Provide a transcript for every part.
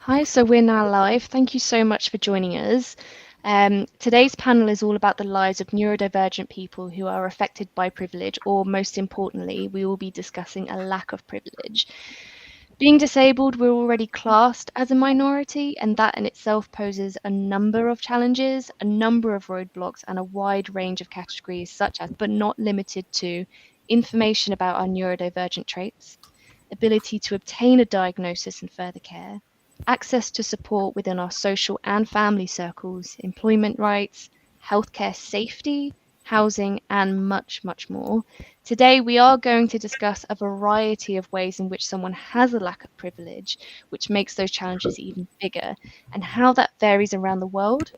Hi, so we're now live. Thank you so much for joining us. Today's panel is all about the lives of neurodivergent people who are affected by privilege, or most importantly, we will be discussing a lack of privilege. Being disabled, we're already classed as a minority, and that in itself poses a number of challenges, a number of roadblocks, and a wide range of categories, such as, but not limited to, information about our neurodivergent traits, ability to obtain a diagnosis and further care, access to support within our social and family circles, employment rights, healthcare safety, housing, and much, much more. Today, we are going to discuss a variety of ways in which someone has a lack of privilege, which makes those challenges even bigger, and how that varies around the world.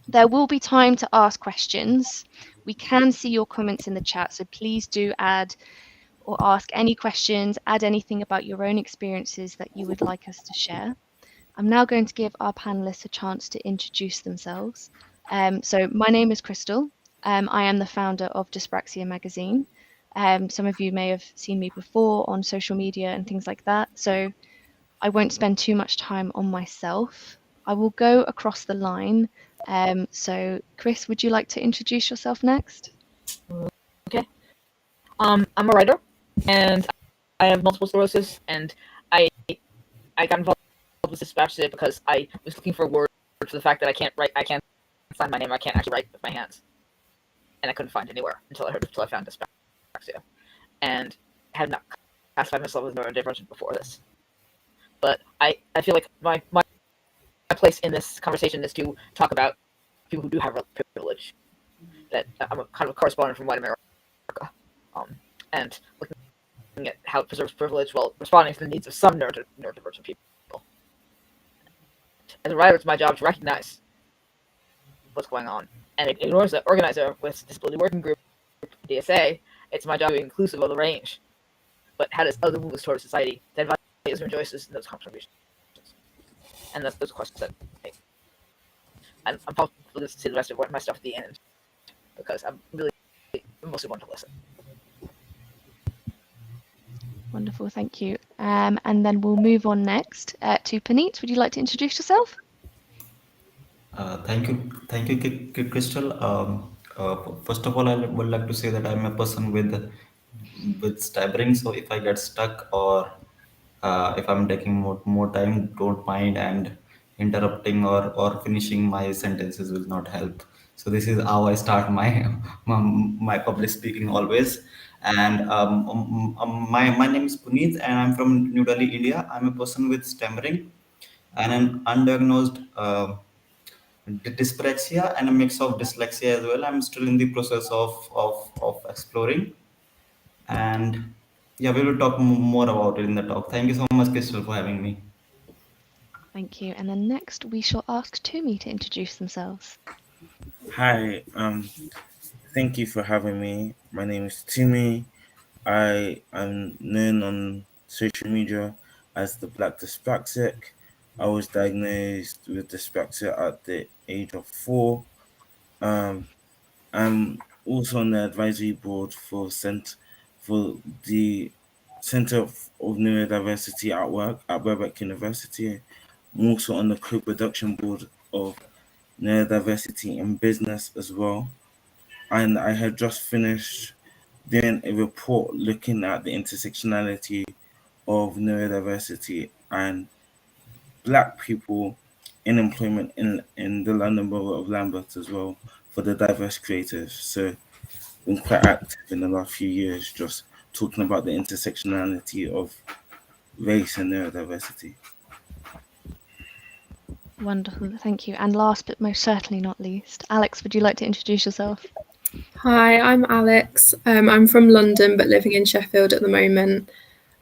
There will be time to ask questions. We can see your comments in the chat, so please do add or ask any questions, add anything about your own experiences that you would like us to share. I'm now going to give our panelists a chance to introduce themselves. So my name is Crystal. I am the founder of Dyspraxia magazine. Some of you may have seen me before on social media and things like that. So I won't spend too much time on myself. I will go across the line. So Chris, would you like to introduce yourself next? Okay. I'm a writer, and I have multiple sclerosis, and I got involved with dyspraxia because I was looking for a word for the fact that I can't write, I can't sign my name, I can't actually write with my hands, and I couldn't find anywhere until I found dyspraxia, and had not classified myself as neurodivergent before this. But I feel like my place in this conversation is to talk about people who do have privilege. That I'm a kind of a correspondent from White America, and looking at how it preserves privilege while responding to the needs of some neurodivergent people. As a writer, it's my job to recognize what's going on. And as an organizer with Disability Working Group, DSA, it's my job to be inclusive of the range. But how does other movements towards society that values and rejoices in those contributions? And that's those questions that I'm probably going to see the rest of my stuff at the end, because I'm really mostly want to listen. Wonderful, thank you. And then we'll move on next to Puneet. Would you like to introduce yourself? Thank you, Crystal. First of all, I would like to say that I'm a person with stammering. So if I get stuck or if I'm taking more time, don't mind, and interrupting or finishing my sentences will not help. So this is how I start my public speaking always. And my name is Puneet, and I'm from New Delhi, India. I'm a person with stammering and an undiagnosed. Dyspraxia and a mix of dyslexia as well. I'm still in the process of exploring, and yeah, we will talk more about it in the talk. Thank you so much, Crystal, for having me. Thank you. And then next we shall ask Tumi to introduce themselves. Hi, thank you for having me. My name is Tumi. I am known on social media as the Black Dyspraxic. I was diagnosed with dyspraxia at the age of 4. Um, I'm also on the advisory board for the Center of Neurodiversity at Work at Birkbeck University. I'm also on the co-production board of Neurodiversity in Business as well. And I had just finished doing a report looking at the intersectionality of neurodiversity and Black people in employment in the London Borough of Lambeth as well for the diverse creators. So been quite active in the last few years, just talking about the intersectionality of race and neurodiversity. Wonderful, thank you. And last but most certainly not least, Alex, would you like to introduce yourself? Hi, I'm Alex. I'm from London but living in Sheffield at the moment.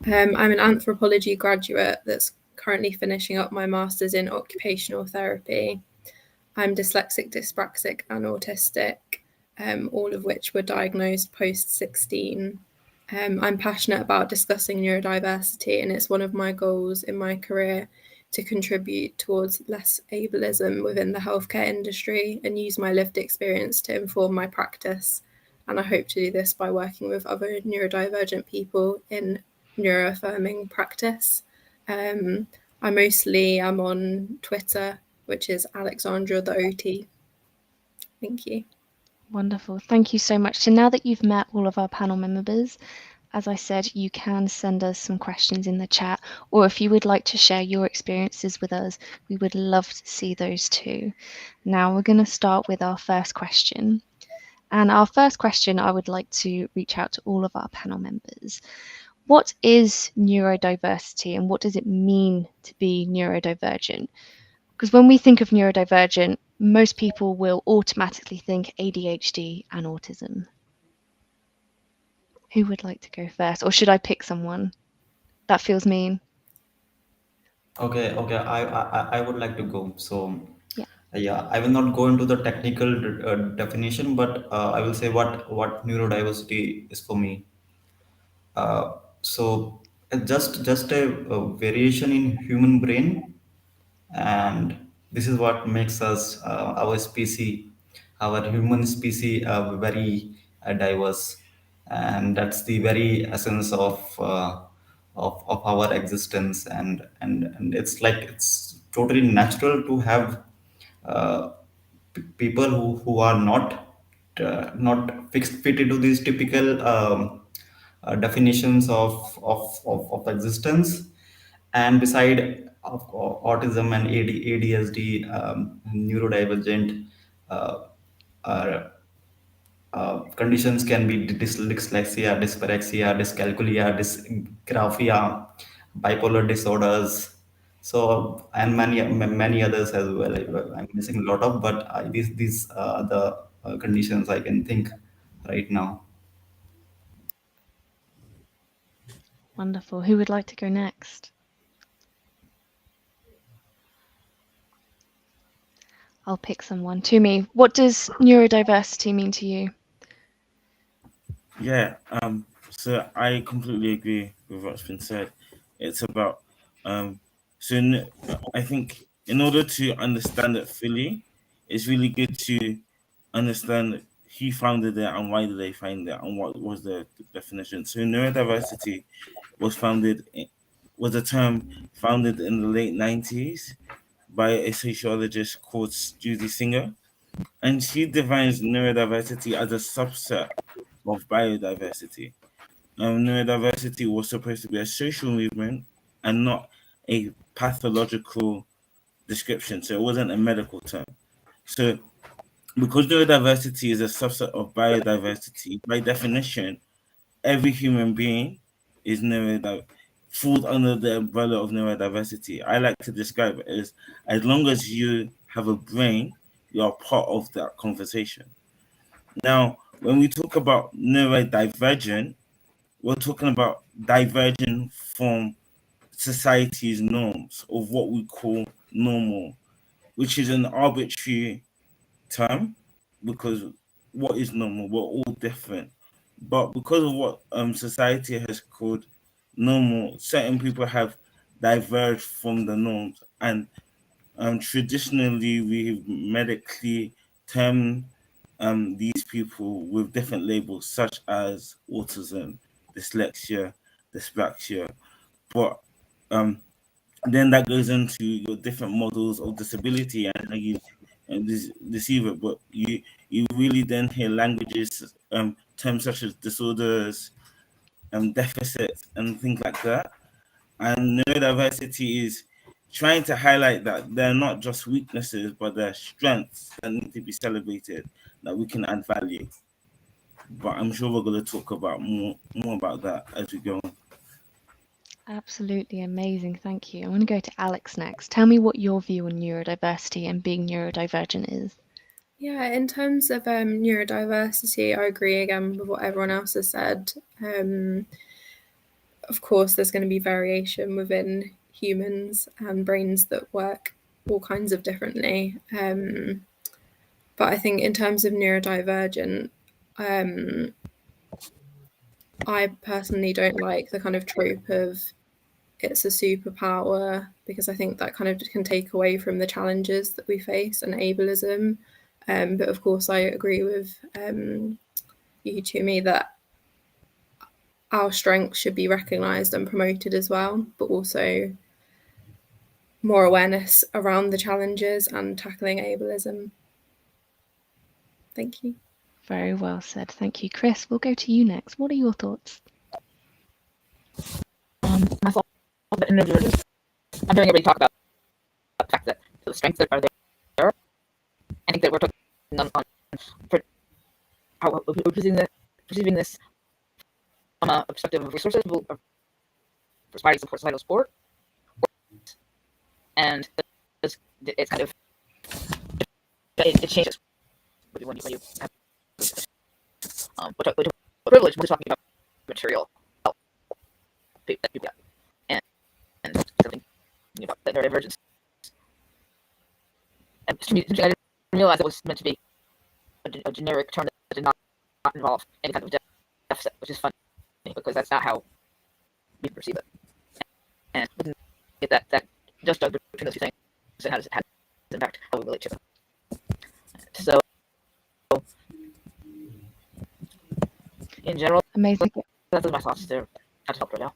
I'm an anthropology graduate that's currently finishing up my master's in occupational therapy. I'm dyslexic, dyspraxic and autistic, all of which were diagnosed post-16. I'm passionate about discussing neurodiversity, and it's one of my goals in my career to contribute towards less ableism within the healthcare industry and use my lived experience to inform my practice. And I hope to do this by working with other neurodivergent people in neuroaffirming practice. I mostly am on Twitter, which is Alexandra the OT. Thank you. Wonderful. Thank you so much. So now that you've met all of our panel members, as I said, you can send us some questions in the chat, or if you would like to share your experiences with us, we would love to see those too. Now we're going to start with our first question. And our first question, I would like to reach out to all of our panel members. What is neurodiversity and what does it mean to be neurodivergent? Because when we think of neurodivergent, most people will automatically think ADHD and autism. Who would like to go first? Or should I pick someone? That feels mean. Okay, okay. I would like to go. So, Yeah. yeah, I will not go into the technical definition, but I will say what neurodiversity is for me. So, just a variation in human brain, and this is what makes us our species, our human species, very diverse, and that's the very essence of our existence, and it's like it's totally natural to have uh, people who are not fixed fit into these typical definitions of existence. And beside of autism and ADHD, neurodivergent uh, are conditions can be dyslexia, dyspraxia, dyscalculia, dysgraphia, bipolar disorders. So, and many others as well. I'm missing a lot of, but these are the conditions I can think right now. Wonderful. Who would like to go next? I'll pick someone. Tumi, what does neurodiversity mean to you? Yeah, so I completely agree with what's been said. It's about so I think in order to understand it fully, it's really good to understand who founded it and why did they find it and what was the definition. So neurodiversity was was a term founded in the late 90s by a sociologist called Judy Singer, and she defines neurodiversity as a subset of biodiversity. Neurodiversity was supposed to be a social movement and not a pathological description, so it wasn't a medical term. So, because neurodiversity is a subset of biodiversity, by definition, every human being is falls under the umbrella of neurodiversity. I like to describe it as long as you have a brain, you are part of that conversation. Now, when we talk about neurodivergent, we're talking about diverging from society's norms of what we call normal, which is an arbitrary term because what is normal? We're all different. But because of what society has called normal, certain people have diverged from the norms. And traditionally, we've medically termed these people with different labels, such as autism, dyslexia, dyspraxia. But um, then that goes into your different models of disability and how you deceive it. But you really then hear languages, terms such as disorders, deficits, and things like that. And neurodiversity is trying to highlight that they're not just weaknesses, but they're strengths that need to be celebrated, that we can add value. But I'm sure we're going to talk about more about that as we go on. Absolutely amazing. Thank you. I want to go to Alex next. Tell me what your view on neurodiversity and being neurodivergent is. Yeah, in terms of neurodiversity, I agree again with what everyone else has said. Of course, there's going to be variation within humans and brains that work all kinds of differently. But I think in terms of neurodivergent, I personally don't like the kind of trope of it's a superpower because I think that kind of can take away from the challenges that we face and ableism. But of course, I agree with you, Tumi, that our strengths should be recognised and promoted as well, but also more awareness around the challenges and tackling ableism. Thank you. Very well said. Thank you. Chris, we'll go to you next. What are your thoughts? My thought about neurodivergence. I'm hearing everybody talk about the fact that the strengths that are there. I think that we're talking on how we're perceiving this from a perspective of resources, of providing support, societal support, and it's kind of it changes when you have privilege. We're talking about material help that people get, and something about the neurodivergence. And to me, I didn't realize it was meant to be a generic term that did not involve any kind of deficit, which is funny because that's not how we perceive it. And we can get that just between those two things, and how does it impact how we relate to it. So, in general, Amazing. that's my thoughts there. How to help right now.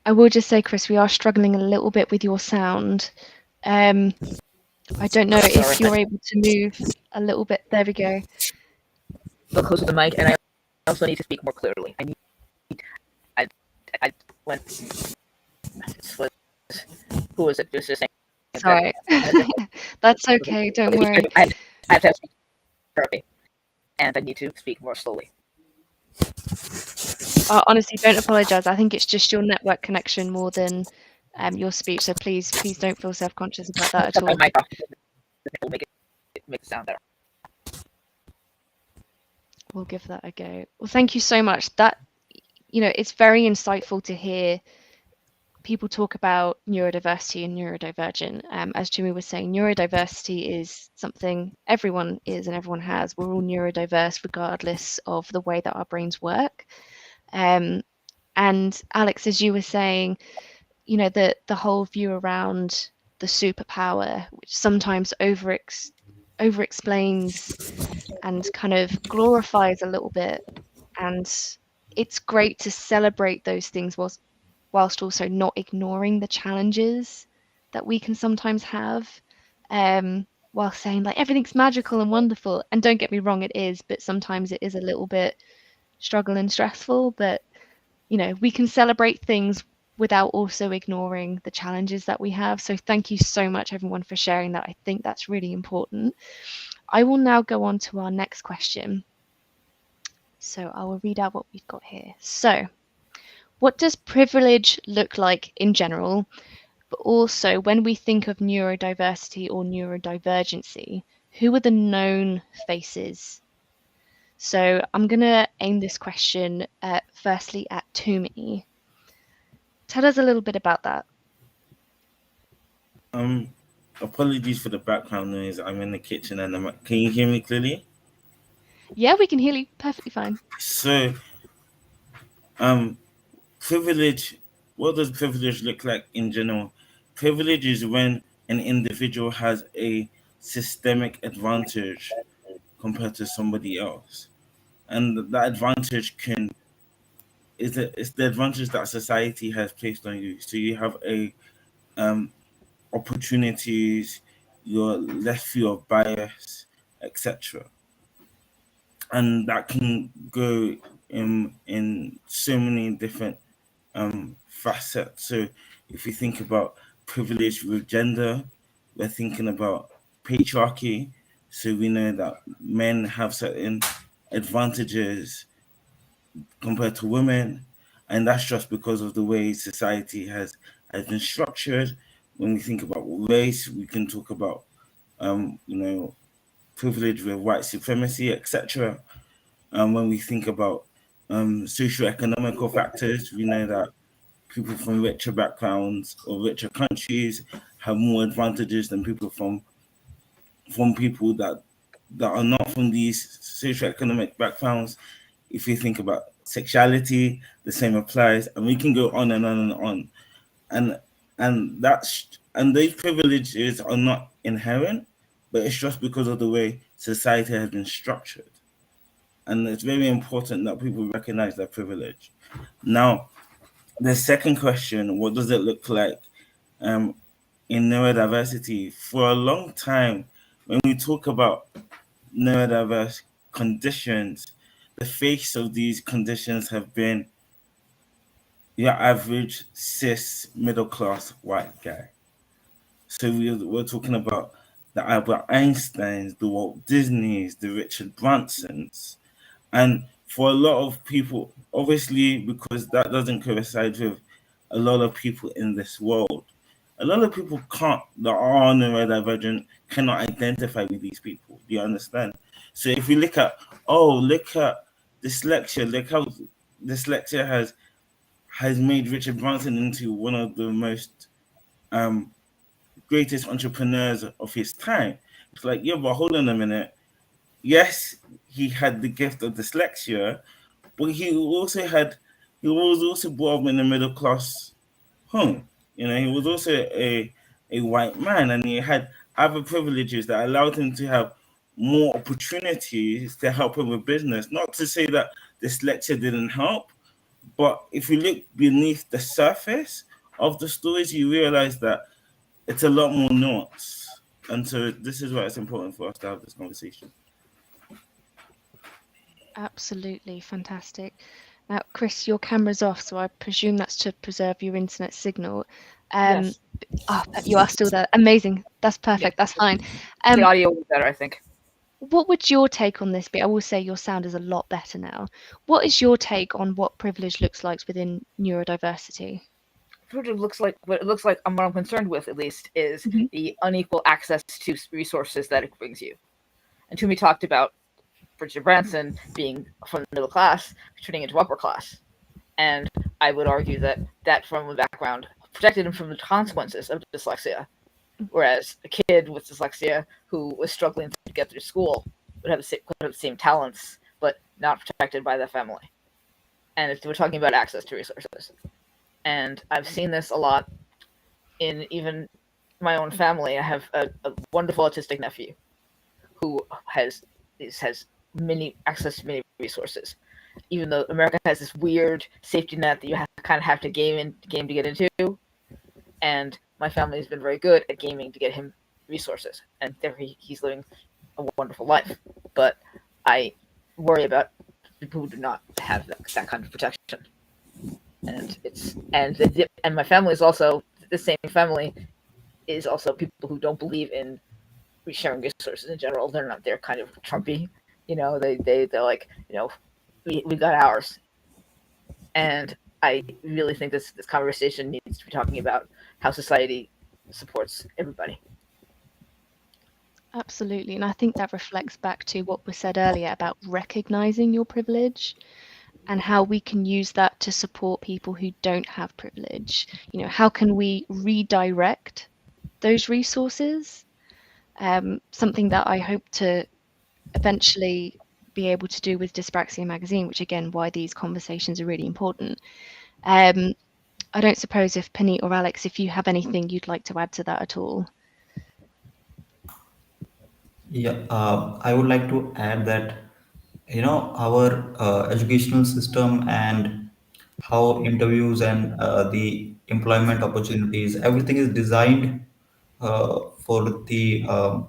I will just say, Chris, we are struggling a little bit with your sound. I don't know if you're able to move a little bit. There we go. Go closer to the mic, and I also need to speak more clearly. I went. Who was it? Just saying. Sorry. That's okay. Don't worry. I have to have speech therapy, and I need to speak more slowly. Honestly, don't apologize. I think it's just your network connection more than your speech. So please don't feel self-conscious about that at all. My mic off. It will make it sound better. We'll give that a go. Well, thank you so much. That, it's very insightful to hear people talk about neurodiversity and neurodivergent. As Tumi was saying, neurodiversity is something everyone is and everyone has. We're all neurodiverse regardless of the way that our brains work. And Alex, as you were saying, the whole view around the superpower, which sometimes over explains and kind of glorifies a little bit. And it's great to celebrate those things whilst also not ignoring the challenges that we can sometimes have, while saying like everything's magical and wonderful. And don't get me wrong, it is, but sometimes it is a little bit struggle and stressful. But we can celebrate things without also ignoring the challenges that we have. So thank you so much, everyone, for sharing that. I think that's really important. I will now go on to our next question. So I will read out what we've got here. So, what does privilege look like in general? But also, when we think of neurodiversity or neurodivergency, who are the known faces? So I'm going to aim this question firstly at Tumi. Tell us a little bit about that. Apologies for the background noise. I'm in the kitchen and can you hear me clearly? Yeah, we can hear you perfectly fine. So, privilege, what does privilege look like in general? Privilege is when an individual has a systemic advantage compared to somebody else. And that advantage is the advantage that society has placed on you. So you have a opportunities, your less fear of bias, etc. And that can go in so many different facets. So if you think about privilege with gender, we're thinking about patriarchy. So we know that men have certain advantages compared to women, and that's just because of the way society has been structured. When we think about race, we can talk about privilege with white supremacy, etc. When we think about socio-economical factors, we know that people from richer backgrounds or richer countries have more advantages than people from people that are not from these socio-economic backgrounds. If you think about sexuality, the same applies, and we can go on and on and on. And these privileges are not inherent, but it's just because of the way society has been structured. And it's very important that people recognize their privilege. Now, the second question, what does it look like in neurodiversity. For a long time, when we talk about neurodiverse conditions, the face of these conditions have been your average cis middle class white guy. So we're talking about the Albert Einsteins, the Walt Disneys, the Richard Bransons. And for a lot of people, obviously, because that doesn't coincide with a lot of people in this world, a lot of people that are neurodivergent cannot identify with these people. Do you understand? So if you look at dyslexia, look how dyslexia has made Richard Branson into one of the most um, greatest entrepreneurs of his time. It's like, yeah, but hold on a minute. Yes, he had the gift of dyslexia, but he was also brought up in a middle class home. You know, he was also a white man, and he had other privileges that allowed him to have more opportunities to help him with business. Not to say that dyslexia didn't help, but if you look beneath the surface of the stories, you realize that it's a lot more nuanced. And so this is why it's important for us to have this conversation. Absolutely fantastic. Now, Chris, your camera's off, so I presume that's to preserve your internet signal. Yes. Oh, you are still there. Amazing. That's perfect. That's fine. The audio will be better, I think. What would your take on this be? I will say your sound is a lot better now. What is your take on what privilege looks like within neurodiversity? Privilege looks like what it looks like. What I'm concerned with, at least, is the unequal access to resources that it brings you. And Tumi talked about Richard Branson being from the middle class, turning into upper class. And I would argue that from a background protected him from the consequences of dyslexia. Whereas a kid with dyslexia who was struggling to get through school could have the same talents, but not protected by the family. And we're talking about access to resources. And I've seen this a lot in even my own family. I have a wonderful autistic nephew who has many access to many resources, even though America has this weird safety net that you kind of have to game to get into. And my family has been very good at gaming to get him resources, and he's living a wonderful life. But I worry about people who do not have that kind of protection. And my family is also the same family is also people who don't believe in sharing resources in general. They're kind of Trumpy, they're like, we got ours. And I really think this conversation needs to be talking about how society supports everybody. Absolutely. And I think that reflects back to what was said earlier about recognizing your privilege and how we can use that to support people who don't have privilege. How can we redirect those resources? Something that I hope to eventually be able to do with Dyspraxia Magazine, which again, why these conversations are really important. I don't suppose if Puneet or Alex, if you have anything you'd like to add to that at all. Yeah, I would like to add that our educational system and how interviews and the employment opportunities, everything is designed for the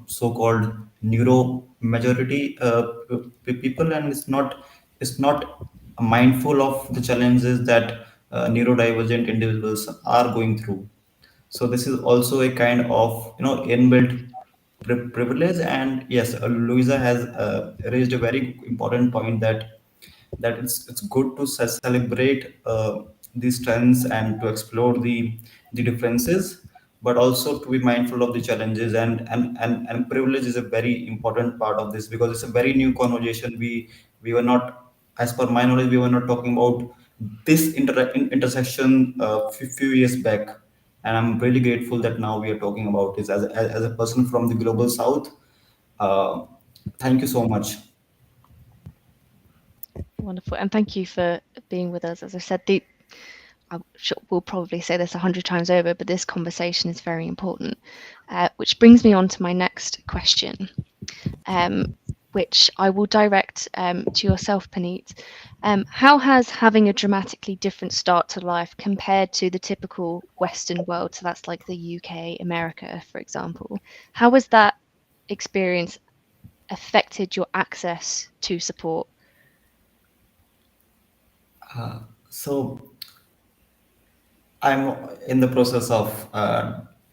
so-called neuro majority people, and it's not mindful of the challenges that neurodivergent individuals are going through. So this is also a kind of inbuilt privilege. And yes, Louisa has raised a very important point that it's good to celebrate these trends and to explore the differences, but also to be mindful of the challenges. And privilege is a very important part of this, because it's a very new conversation. We were not, as per my knowledge, we were not talking about this intersection few years back. And I'm really grateful that now we are talking about this as a person from the global south. uh, Thank you so much. Wonderful. And thank you for being with us. As I said, we'll probably say this 100 times over, but this conversation is very important, which brings me on to my next question, which I will direct to yourself, Puneet. How has having a dramatically different start to life compared to the typical Western world, so that's like the UK, America, for example, how has that experience affected your access to support? So I'm in the process of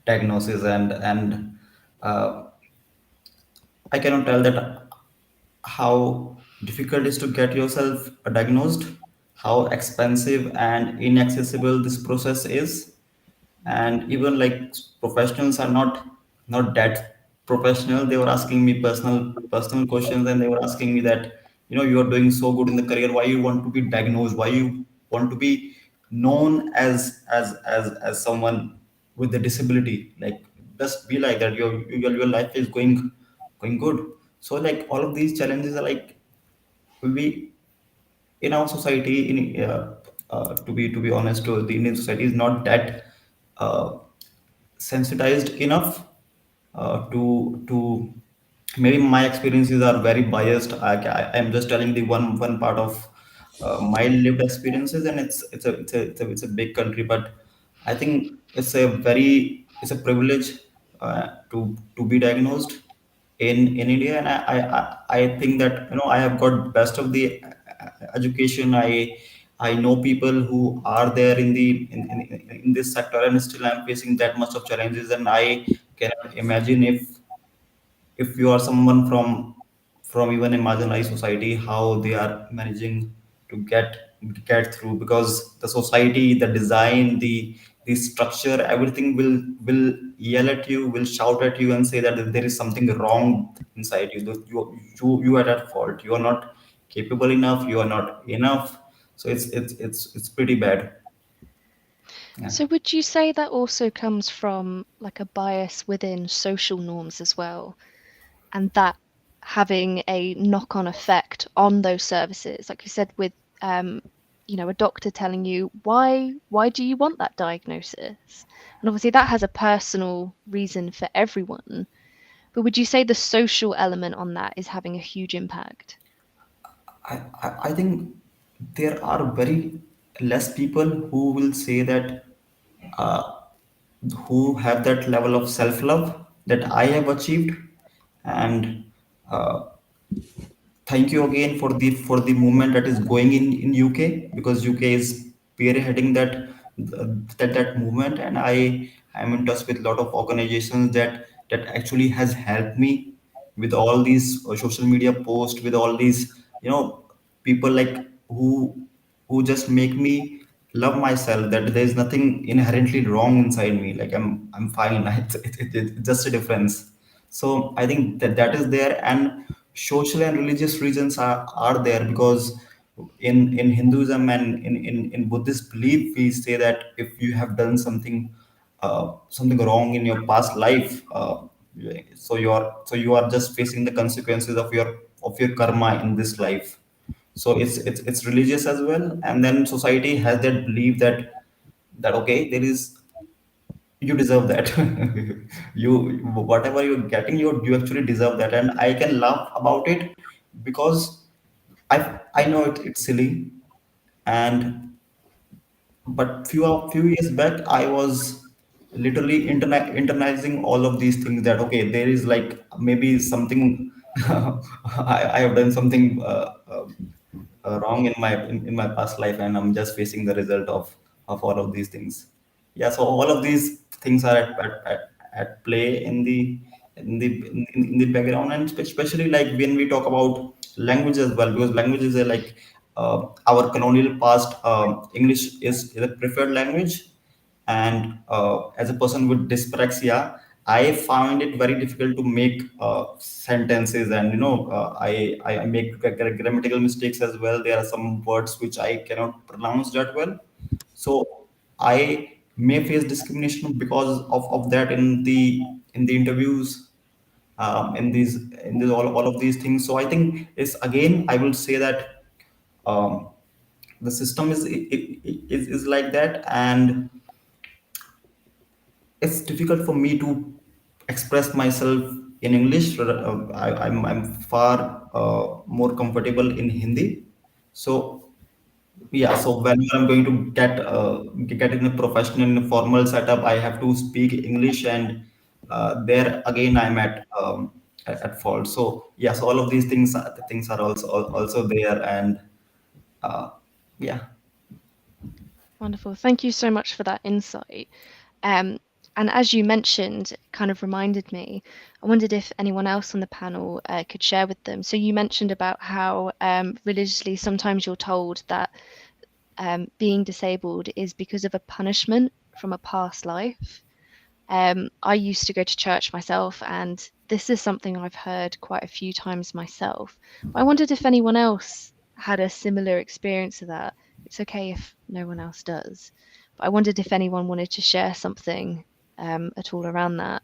diagnosis, and uh, I cannot tell that how difficult it is to get yourself diagnosed, how expensive and inaccessible this process is, and even like professionals are not that professional. They were asking me personal questions, and they were asking me that, you are doing so good in the career, why you want to be diagnosed, why you want to be known as someone with a disability, like just be like that, your life is going good. So like all of these challenges are like, we in our society, in to be honest, the Indian society is not that uh, sensitized enough to maybe my experiences are very biased. I'm just telling the one part of my lived experiences, and it's a big country, but I think it's a privilege to be diagnosed in India, and I think that, I have got best of the education. I know people who are there in this sector, and still I'm facing that much of challenges, and I cannot imagine if you are someone from even a marginalized society, how they are managing to get through, because the society, the design, the structure, everything will yell at you, will shout at you, and say that there is something wrong inside you, that you are at fault, you are not capable enough, you are not enough. So it's pretty bad. Yeah. So would you say that also comes from like a bias within social norms as well, and that having a knock-on effect on those services, like you said, with um, a doctor telling you why do you want that diagnosis, and obviously that has a personal reason for everyone, but would you say the social element on that is having a huge impact? I think there are very less people who will say that, uh, who have that level of self love that I have achieved, and uh, thank you again for the movement that is going in UK, because UK is spearheading that movement, and I am in touch with a lot of organizations that actually has helped me with all these social media posts, with all these, people like who just make me love myself, that there is nothing inherently wrong inside me, like I'm fine. It's just a difference. So I think that is there, and social and religious reasons are there, because in Hinduism and in Buddhist belief, we say that if you have done something wrong in your past life, so you are just facing the consequences of your karma in this life. So it's religious as well, and then society has that belief that okay, there is, you deserve that. You, whatever you're getting, you actually deserve that, and I can laugh about it, because I know it's silly, and but few years back I was literally internalizing all of these things, that okay, there is like maybe something, I have done something wrong in my past life, and I'm just facing the result of all of these things. Yeah, so all of these things are at play in the background, and especially like when we talk about language as well, because languages are like, our colonial past, English is a preferred language, and as a person with dyspraxia, I find it very difficult to make sentences, and I make grammatical mistakes as well. There are some words which I cannot pronounce that well, so I may face discrimination because of that in the interviews, in these all of these things. So I think it's, again, I will say that, um, the system is like that, and it's difficult for me to express myself in English. I'm far more comfortable in Hindi. So yeah, so when I'm going to get in a professional, in a formal setup, I have to speak English, and there again I'm at fault. So yes, all of these things are also there, and uh, yeah. Wonderful. Thank you so much for that insight. Um, and as you mentioned, it kind of reminded me, I wondered if anyone else on the panel could share with them. So you mentioned about how religiously sometimes you're told that being disabled is because of a punishment from a past life. I used to go to church myself, and this is something I've heard quite a few times myself. But I wondered if anyone else had a similar experience of that. It's okay if no one else does, but I wondered if anyone wanted to share something at all around that.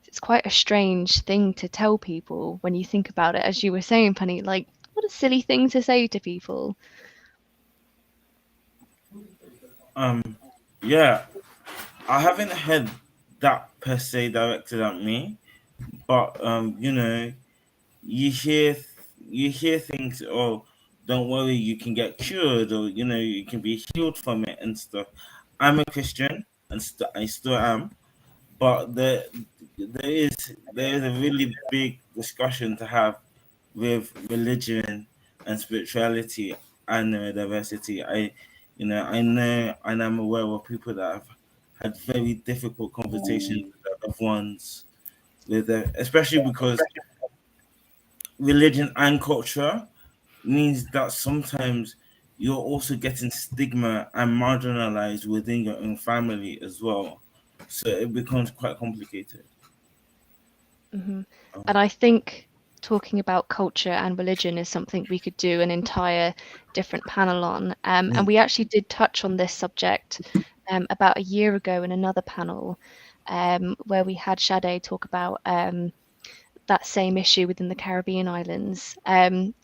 It's quite a strange thing to tell people when you think about it, as you were saying, Penny. Like, what a silly thing to say to people. Yeah, I haven't heard that per se directed at me, but you hear you hear things. Oh, don't worry, you can get cured, or you can be healed from it and stuff. I'm a Christian, and I still am, but there is a really big discussion to have with religion and spirituality and neurodiversity. I know, and I'm aware of people that have had very difficult conversations with their loved ones, especially because religion and culture means that sometimes you're also getting stigma and marginalized within your own family as well. So it becomes quite complicated. Hmm. Um, And I think talking about culture and religion is something we could do an entire different panel on. And we actually did touch on this subject about a year ago in another panel where we had Sade talk about that same issue within the Caribbean islands.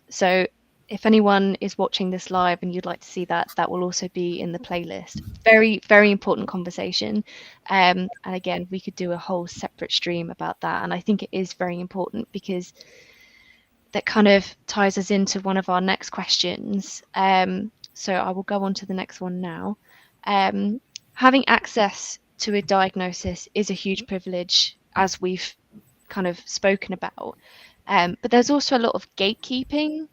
So if anyone is watching this live and you'd like to see that, that will also be in the playlist. Very, very important conversation. And again, we could do a whole separate stream about that. And I think it is very important because that kind of ties us into one of our next questions. So I will go on to the next one now. Having access to a diagnosis is a huge privilege, as we've kind of spoken about. But there's also a lot of gatekeeping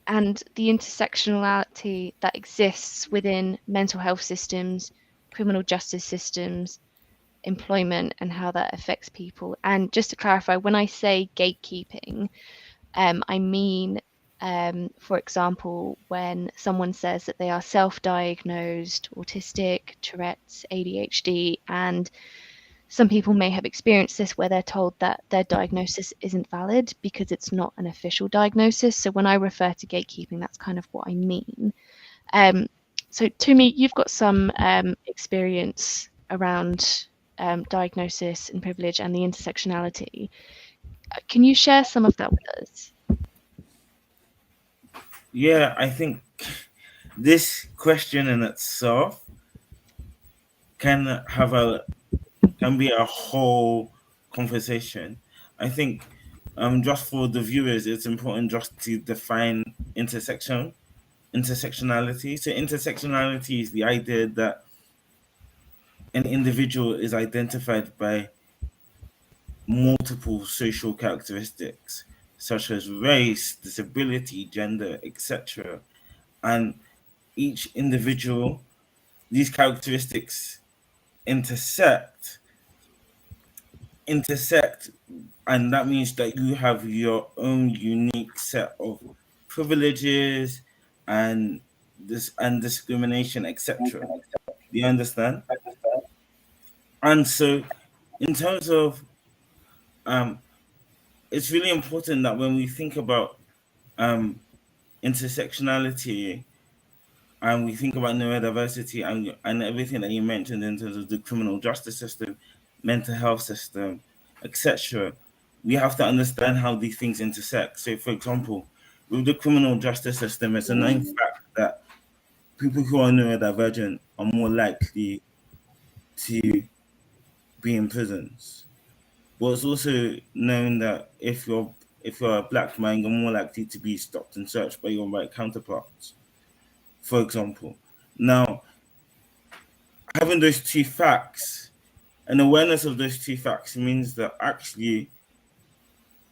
and the intersectionality that exists within mental health systems, criminal justice systems, employment, and how that affects people. And just to clarify, when I say gatekeeping, I mean, for example, when someone says that they are self-diagnosed autistic, Tourette's, ADHD, and some people may have experienced this where they're told that their diagnosis isn't valid because it's not an official diagnosis. So when I refer to gatekeeping, that's kind of what I mean. So Tumi, you've got some experience around diagnosis and privilege and the intersectionality. Can you share some of that with us? yeah, I think this question in itself can have a can be a whole conversation. I think just for the viewers, it's important just to define intersectionality. So intersectionality is the idea that an individual is identified by multiple social characteristics such as race, disability, gender, etc. And each individual, these characteristics intersect intersect and that means that you have your own unique set of privileges and discrimination, etc. Do you understand? And so in terms of um it's really important that when we think about um intersectionality and we think about neurodiversity and everything that you mentioned in terms of the criminal justice system, mental health system, etc., we have to understand how these things intersect. So, for example, with the criminal justice system, it's a known fact that people who are neurodivergent are more likely to be in prisons but it's also known that if you're a black man, you're more likely to be stopped and searched by your white counterparts, for example. Now, having those two facts and awareness of those two facts means that actually,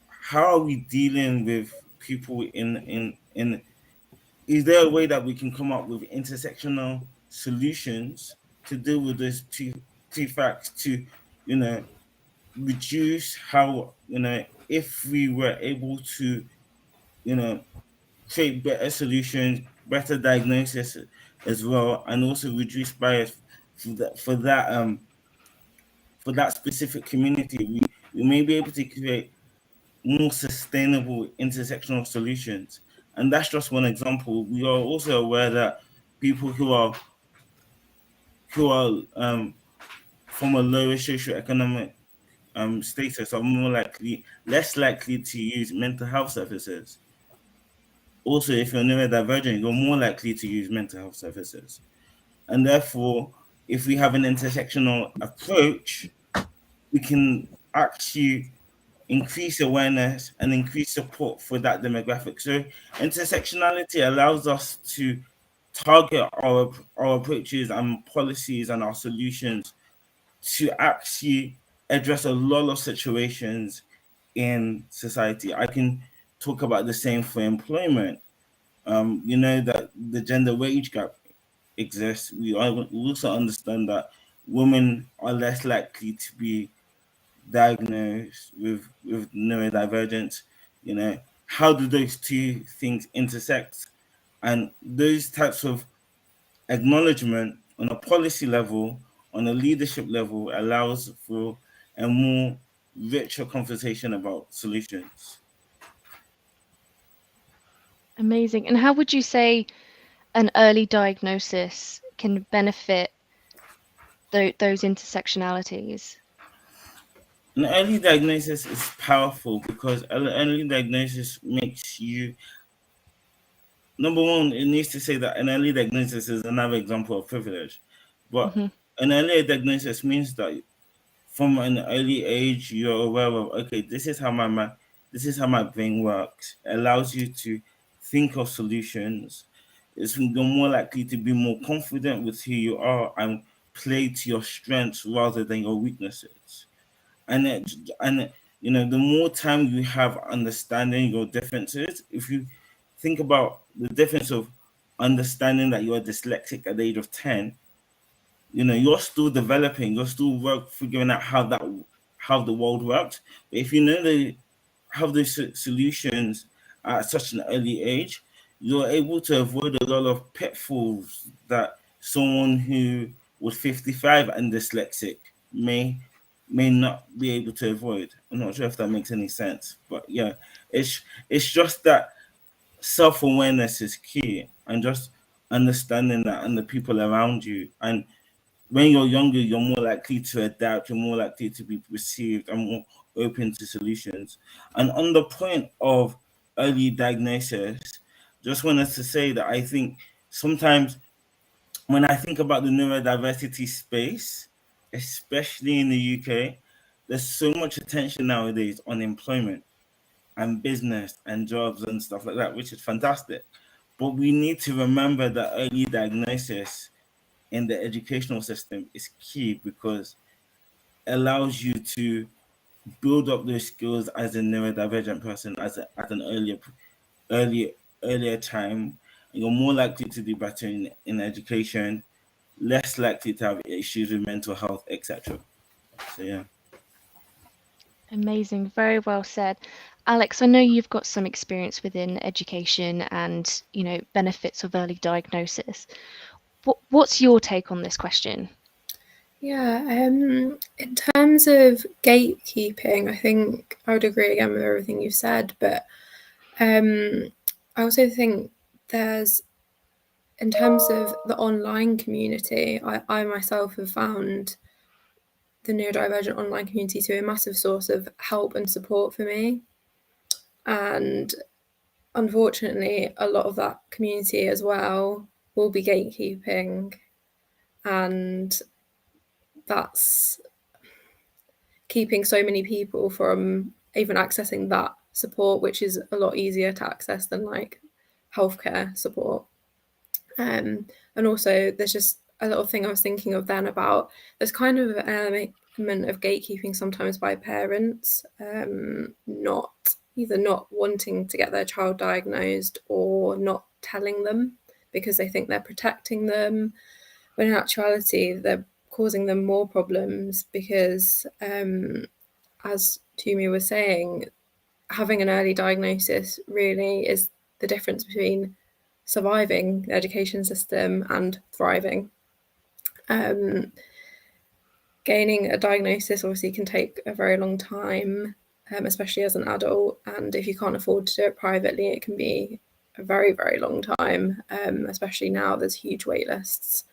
how are we dealing with people in is there a way that we can come up with intersectional solutions to deal with those two facts to, you know, reduce how, if we were able to, you know, create better solutions, better diagnosis as well, and also reduce bias for that specific community, we may be able to create more sustainable intersectional solutions. And that's just one example. We are also aware that people who are from a lower socioeconomic status are less likely to use mental health services. Also, if you're neurodivergent, you're more likely to use mental health services. And therefore, if we have an intersectional approach, we can actually increase awareness and increase support for that demographic. So intersectionality allows us to target our approaches and policies and our solutions to actually address a lot of situations in society. I can talk about the same for employment. You know that the gender wage gap exists. We also understand that women are less likely to be diagnosed with neurodivergence. You know, how do those two things intersect? And those types of acknowledgement on a policy level, on a leadership level, allows for a more richer conversation about solutions. Amazing. And how would you say an early diagnosis can benefit those intersectionalities? An early diagnosis is powerful because early diagnosis makes you, number one, it needs to say that an early diagnosis is another example of privilege. But Hmm. an early diagnosis means that from an early age, you're aware of, okay, this is how my brain works. It allows you to think of solutions. You're more likely to be more confident with who you are and play to your strengths rather than your weaknesses. And the more time you have understanding your differences, if you think about the difference of understanding that you're dyslexic at the age of 10, you're still developing, you're still figuring out how the world works. But if you know they have those solutions at such an early age, you're able to avoid a lot of pitfalls that someone who was 55 and dyslexic may not be able to avoid. I'm not sure if that makes any sense, but yeah, it's just that self-awareness is key, and just understanding that and the people around you. And when you're younger, you're more likely to adapt, you're more likely to be received and more open to solutions. And on the point of early diagnosis, just wanted to say that I think sometimes when I think about the neurodiversity space, especially in the UK, there's so much attention nowadays on employment and business and jobs and stuff like that, which is fantastic. But we need to remember that early diagnosis in the educational system is key because it allows you to build up those skills as a neurodivergent person at an earlier earlier time. You're more likely to do better in education, less likely to have issues with mental health, etc. So yeah. Amazing. Very well said. Alex, I know you've got some experience within education and, benefits of early diagnosis. What's your take on this question? Yeah, in terms of gatekeeping, I think I would agree again with everything you said, but I also think there's, in terms of the online community, I myself have found the neurodivergent online community to be a massive source of help and support for me. And unfortunately, a lot of that community as well will be gatekeeping, and that's keeping so many people from even accessing that support, which is a lot easier to access than like healthcare support. And also there's just a little thing I was thinking of then about there's kind of an element of gatekeeping sometimes by parents, not wanting to get their child diagnosed or not telling them because they think they're protecting them, when in actuality they're causing them more problems because, as Tumi was saying, having an early diagnosis really is the difference between surviving the education system and thriving. Gaining a diagnosis obviously can take a very long time, especially as an adult, and if you can't afford to do it privately, it can be a very, very long time, especially now there's huge wait lists.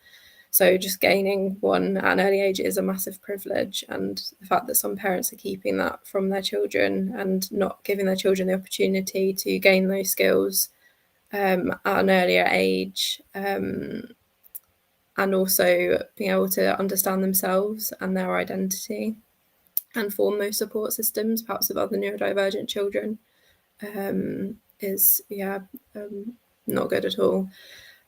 So just gaining one at an early age is a massive privilege, and the fact that some parents are keeping that from their children and not giving their children the opportunity to gain those skills at an earlier age, and also being able to understand themselves and their identity and form those support systems, perhaps with other neurodivergent children, is not good at all.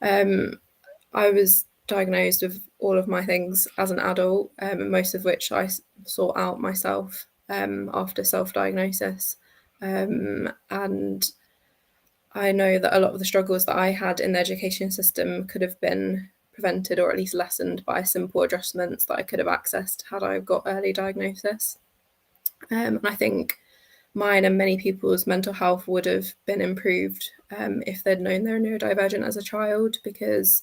I was diagnosed with all of my things as an adult, most of which I sought out myself after self-diagnosis. And I know that a lot of the struggles that I had in the education system could have been prevented or at least lessened by simple adjustments that I could have accessed had I got early diagnosis. And I think mine and many people's mental health would have been improved if they'd known they're neurodivergent as a child, because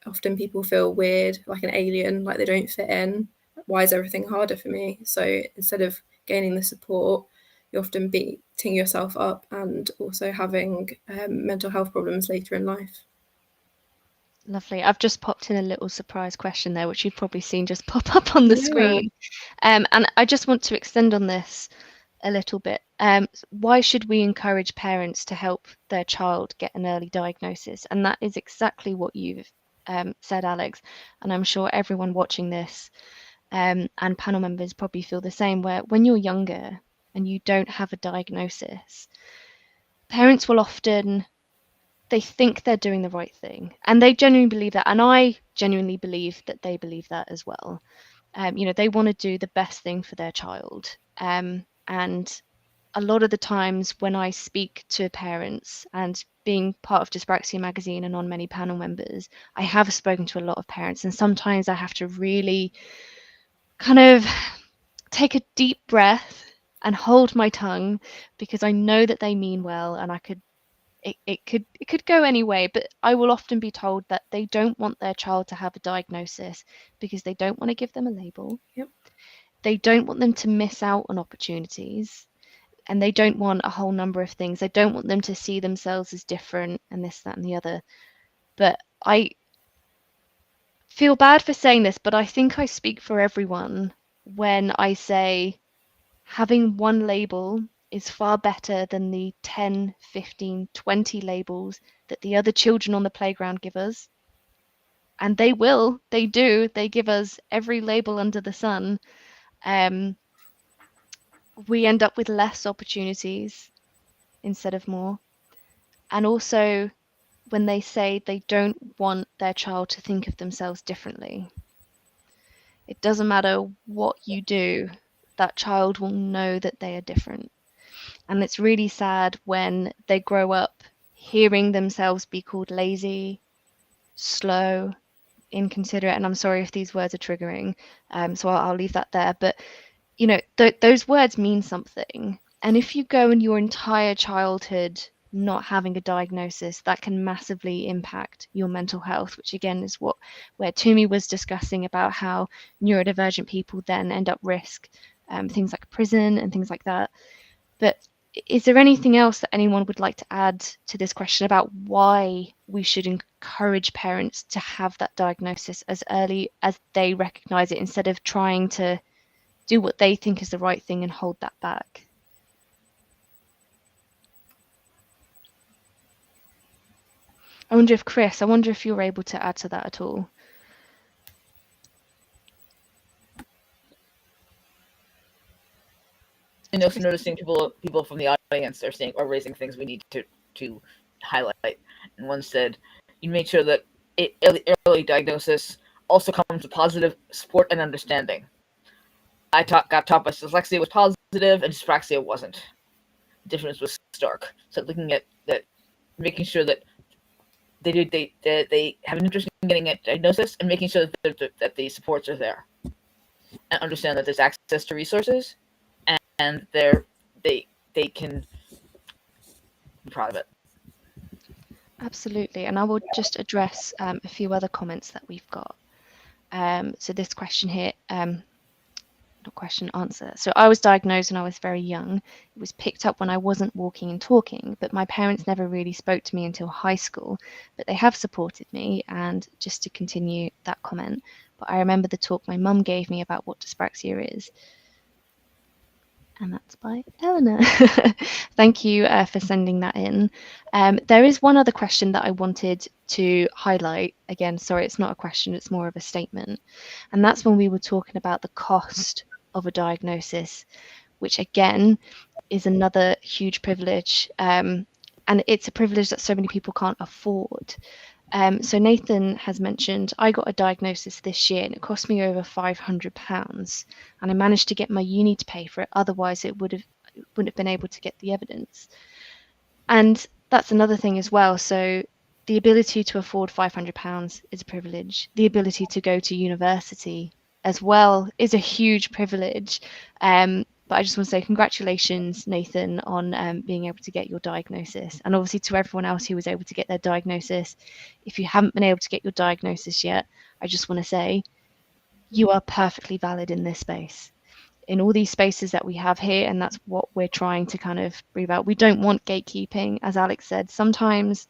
often people feel weird, like an alien, like they don't fit in. Why is everything harder for me? So instead of gaining the support, you often beating yourself up and also having mental health problems later in life. Lovely. I've just popped in a little surprise question there, which you've probably seen just pop up on the screen. And I just want to extend on this a little bit. Why should we encourage parents to help their child get an early diagnosis? And that is exactly what you've said, Alex. And I'm sure everyone watching this and panel members probably feel the same, where when you're younger and you don't have a diagnosis, parents will often, they think they're doing the right thing, and they genuinely believe that, and I genuinely believe that they believe that as well. They want to do the best thing for their child, and a lot of the times when I speak to parents, and being part of Dyspraxia Magazine and on many panel members, I have spoken to a lot of parents, and sometimes I have to really kind of take a deep breath and hold my tongue, because I know that they mean well, and it could go any way, but I will often be told that they don't want their child to have a diagnosis because they don't want to give them a label. Yep. They don't want them to miss out on opportunities, and they don't want a whole number of things. They don't want them to see themselves as different and this, that, and the other. But I feel bad for saying this, but I think I speak for everyone when I say having one label is far better than the 10, 15, 20 labels that the other children on the playground give us. And they give us every label under the sun. We end up with less opportunities instead of more. And also, when they say they don't want their child to think of themselves differently, it doesn't matter what you do, that child will know that they are different. And it's really sad when they grow up hearing themselves be called lazy, slow, inconsiderate, and I'm sorry if these words are triggering, so I'll leave that there. But those words mean something, and if you go in your entire childhood not having a diagnosis, that can massively impact your mental health, which again is where Tumi was discussing about how neurodivergent people then end up risk things like prison and things like that. But is there anything else that anyone would like to add to this question about why we should encourage parents to have that diagnosis as early as they recognize it, instead of trying to do what they think is the right thing and hold that back? I wonder if you're able to add to that at all. also noticing people from the audience are raising things we need to highlight. And one said, "You made sure that early diagnosis also comes with positive support and understanding. I got taught by dyslexia was positive and dyspraxia wasn't. The difference was stark. So looking at that, making sure that they have an interest in getting a diagnosis and making sure that the supports are there and understand that there's access to resources and they can be proud of it." Absolutely. And I will just address a few other comments that we've got. So this question here, not question, answer. So I was diagnosed when I was very young. It was picked up when I wasn't walking and talking, but my parents never really spoke to me until high school, but they have supported me. And just to continue that comment, but I remember the talk my mum gave me about what dyspraxia is. And that's by Eleanor. Thank you for sending that in. There is one other question that I wanted to highlight. Again, sorry, it's not a question, it's more of a statement. And that's when we were talking about the cost of a diagnosis, which again is another huge privilege. And it's a privilege that so many people can't afford. So Nathan has mentioned, I got a diagnosis this year and it cost me over £500, and I managed to get my uni to pay for it. Otherwise, it wouldn't have been able to get the evidence. And that's another thing as well. So the ability to afford £500 is a privilege. The ability to go to university as well is a huge privilege. But I just want to say congratulations, Nathan, on being able to get your diagnosis. And obviously to everyone else who was able to get their diagnosis, if you haven't been able to get your diagnosis yet, I just want to say you are perfectly valid in this space. In all these spaces that we have here, and that's what we're trying to kind of bring about. We don't want gatekeeping. As Alex said, sometimes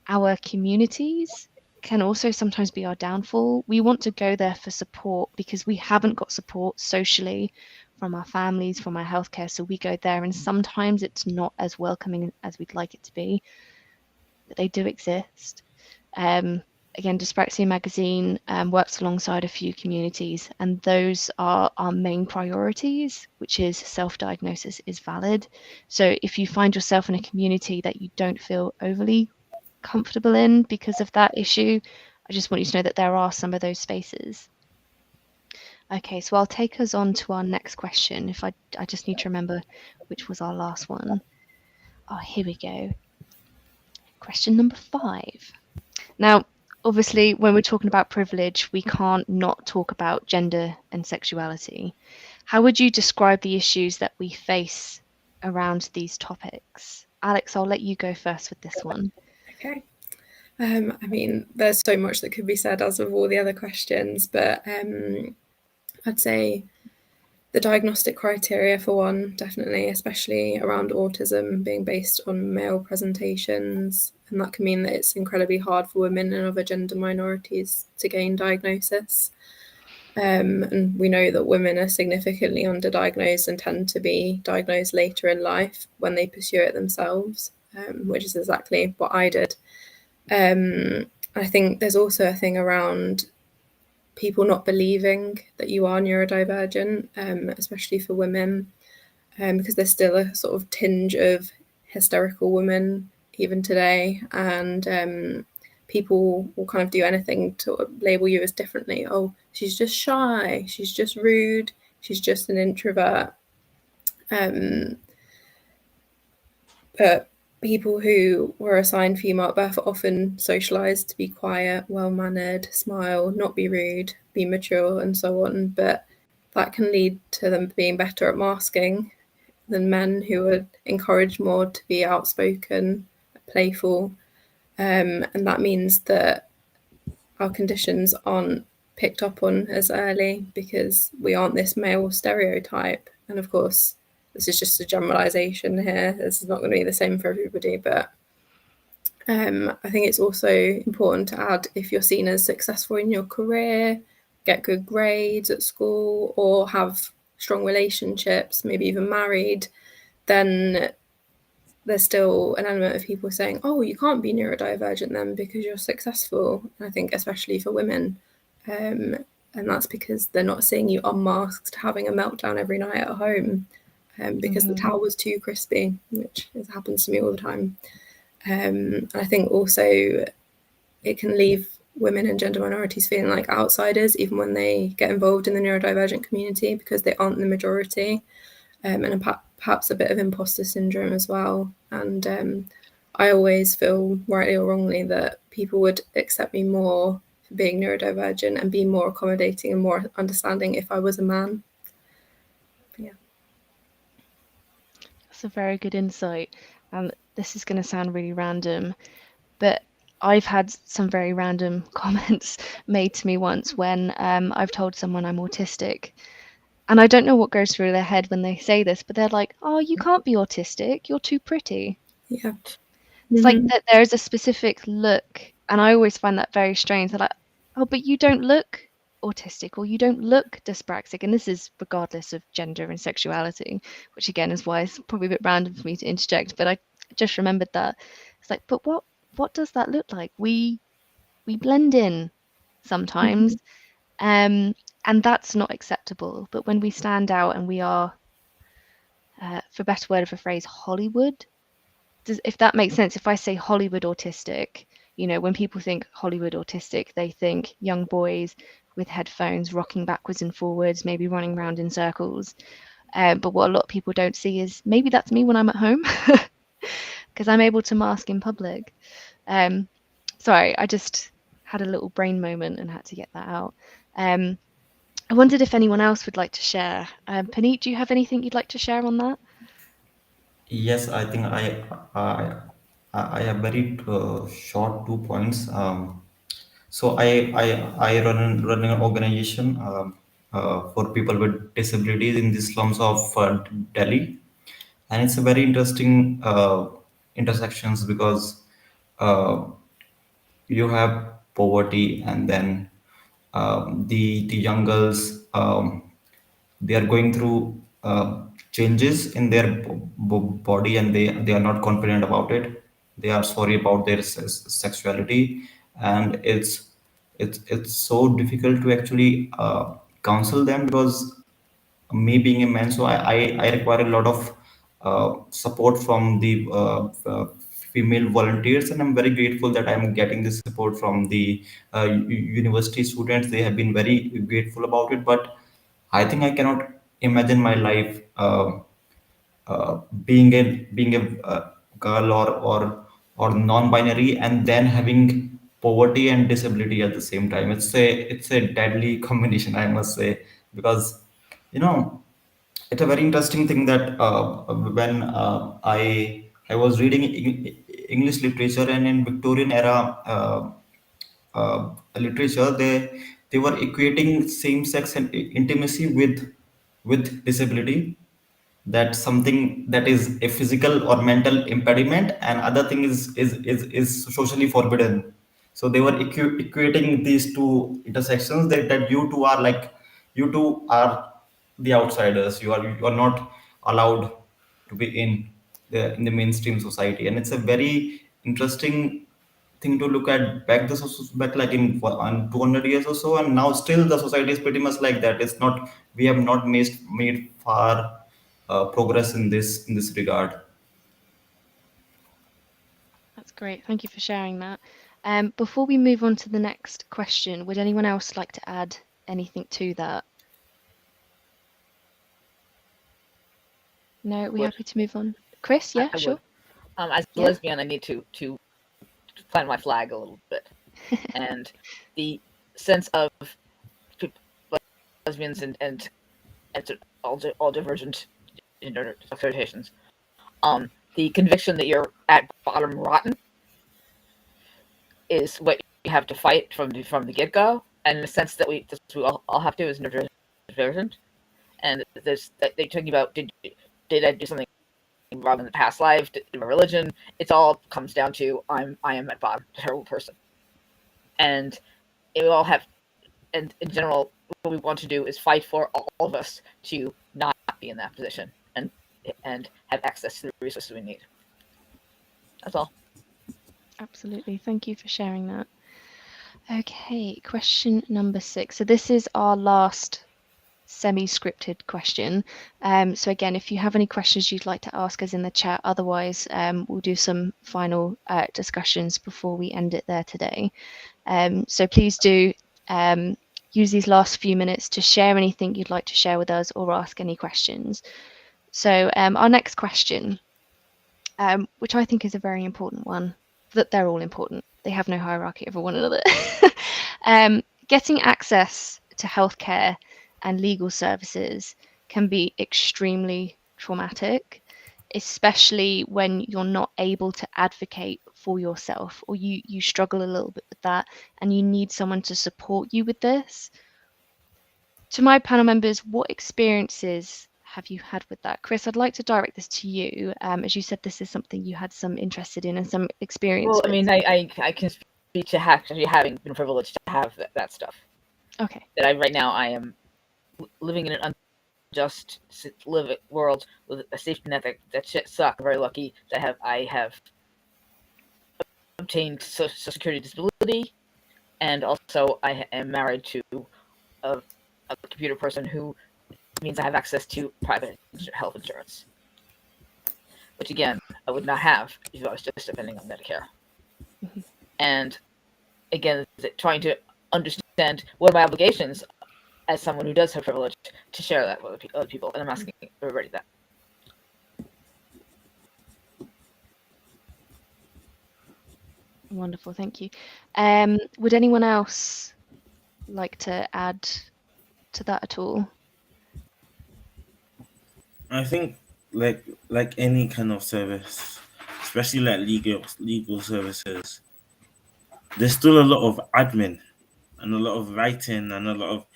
our communities can also sometimes be our downfall. We want to go there for support because we haven't got support socially from our families, from our healthcare. So we go there, and sometimes it's not as welcoming as we'd like it to be, but they do exist. Again, Dyspraxia Magazine works alongside a few communities, and those are our main priorities, which is self-diagnosis is valid. So if you find yourself in a community that you don't feel overly comfortable in because of that issue, I just want you to know that there are some of those spaces. Okay, so I'll take us on to our next question. If I just need to remember which was our last one. Oh, here we go. Question number 5. Now, obviously, when we're talking about privilege, we can't not talk about gender and sexuality. How would you describe the issues that we face around these topics? Alex, I'll let you go first with this one. Okay. I mean, there's so much that could be said as of all the other questions, but I'd say the diagnostic criteria for one, definitely, especially around autism being based on male presentations. And that can mean that it's incredibly hard for women and other gender minorities to gain diagnosis. And we know that women are significantly underdiagnosed and tend to be diagnosed later in life when they pursue it themselves, which is exactly what I did. I think there's also a thing around people not believing that you are neurodivergent, especially for women, because there's still a sort of tinge of hysterical women even today, and people will kind of do anything to label you as differently. Oh, she's just shy, she's just rude, she's just an introvert. But people who were assigned female at birth are often socialized to be quiet, well-mannered, smile, not be rude, be mature, and so on. But that can lead to them being better at masking than men who are encouraged more to be outspoken, playful. And that means that our conditions aren't picked up on as early because we aren't this male stereotype. And of course, this is just a generalization here. This is not going to be the same for everybody, but I think it's also important to add, if you're seen as successful in your career, get good grades at school, or have strong relationships, maybe even married, then there's still an element of people saying, oh, you can't be neurodivergent then because you're successful. And I think especially for women, and that's because they're not seeing you unmasked having a meltdown every night at home. because the towel was too crispy, which happens to me all the time. And I think also it can leave women and gender minorities feeling like outsiders, even when they get involved in the neurodivergent community, because they aren't the majority, and perhaps a bit of imposter syndrome as well. And I always feel, rightly or wrongly, that people would accept me more for being neurodivergent and be more accommodating and more understanding if I was a man. But yeah. That's a very good insight. And this is going to sound really random, but I've had some very random comments made to me once when I've told someone I'm autistic. And I don't know what goes through their head when they say this, but they're like, "Oh, you can't be autistic. You're too pretty." Yeah. It's like that there is a specific look, and I always find that very strange. They're like, "Oh, but you don't look autistic, or you don't look dyspraxic," and this is regardless of gender and sexuality, which again is why it's probably a bit random for me to interject. But I just remembered that it's like, but what does that look like? We blend in sometimes, and that's not acceptable. But when we stand out and we are, for better word of a phrase, Hollywood. If that makes sense, if I say Hollywood autistic, when people think Hollywood autistic, they think young boys with headphones rocking backwards and forwards, maybe running around in circles. But what a lot of people don't see is maybe that's me when I'm at home, because I'm able to mask in public. Sorry, I just had a little brain moment and had to get that out. I wondered if anyone else would like to share. Puneet, do you have anything you'd like to share on that? Yes, I think I have very short 2 points. So I run an organization for people with disabilities in the slums of Delhi, and it's a very interesting intersections because uh, you have poverty, and then the young girls, they are going through changes in their body, and they are not confident about it. They are sorry about their sexuality, and it's so difficult to actually counsel them, because me being a man, so I require a lot of support from the female volunteers, and I'm very grateful that I'm getting this support from the university students. They have been very grateful about it, but I think I cannot imagine my life being a girl or non-binary, and then having poverty and disability at the same time. It's a deadly combination, I must say, because you know it's a very interesting thing that when I was reading English literature, and in Victorian era literature, they were equating same sex and intimacy with disability, that something that is a physical or mental impediment, and other thing is socially forbidden. So they were equating these two intersections, that you two are the outsiders, you are not allowed to be in the mainstream society. And it's a very interesting thing to look at back like in on 200 years or so, and now still the society is pretty much like that. It's not, we have not made far progress in this regard. That's great. Thank you for sharing that. Before we move on to the next question, would anyone else like to add anything to that? No, we're happy to move on. Chris, yeah, I sure. would. As a lesbian, I need to plant my flag a little bit, and the sense of lesbians and all divergent gender orientations. The conviction that you're at bottom rotten is what you have to fight from the get go, and the sense that we all have to is neurodivergent. And they're talking about did I do something wrong in the past life? Did my religion? It all comes down to I am at bottom a terrible person, and we all have. And in general, what we want to do is fight for all of us to not be in that position and have access to the resources we need. That's all. Absolutely. Thank you for sharing that. Okay, question number 6. So this is our last semi-scripted question. So again, if you have any questions you'd like to ask us in the chat, otherwise we'll do some final discussions before we end it there today. So please do use these last few minutes to share anything you'd like to share with us or ask any questions. So our next question, which I think is a very important one, that they're all important. They have no hierarchy over one another. Getting access to healthcare and legal services can be extremely traumatic, especially when you're not able to advocate for yourself, or you struggle a little bit with that and you need someone to support you with this. To my panel members, what experiences have you had with that? Chris, I'd like to direct this to you. As you said, this is something you had some interested in and some experience Well, with. I mean, I can speak to actually having been privileged to have that stuff. Okay. That right now I am living in an unjust world with a safety net that shit suck. I'm very lucky that I have obtained Social Security disability, and also I am married to a computer person, who means I have access to private health insurance, which again I would not have if I was just depending on Medicare. Mm-hmm. And again, trying to understand what are my obligations as someone who does have privilege to share that with other people, and I'm asking everybody that. Wonderful, thank you. Would anyone else like to add to that at all? I think like any kind of service, especially like legal services, there's still a lot of admin and a lot of writing and a lot of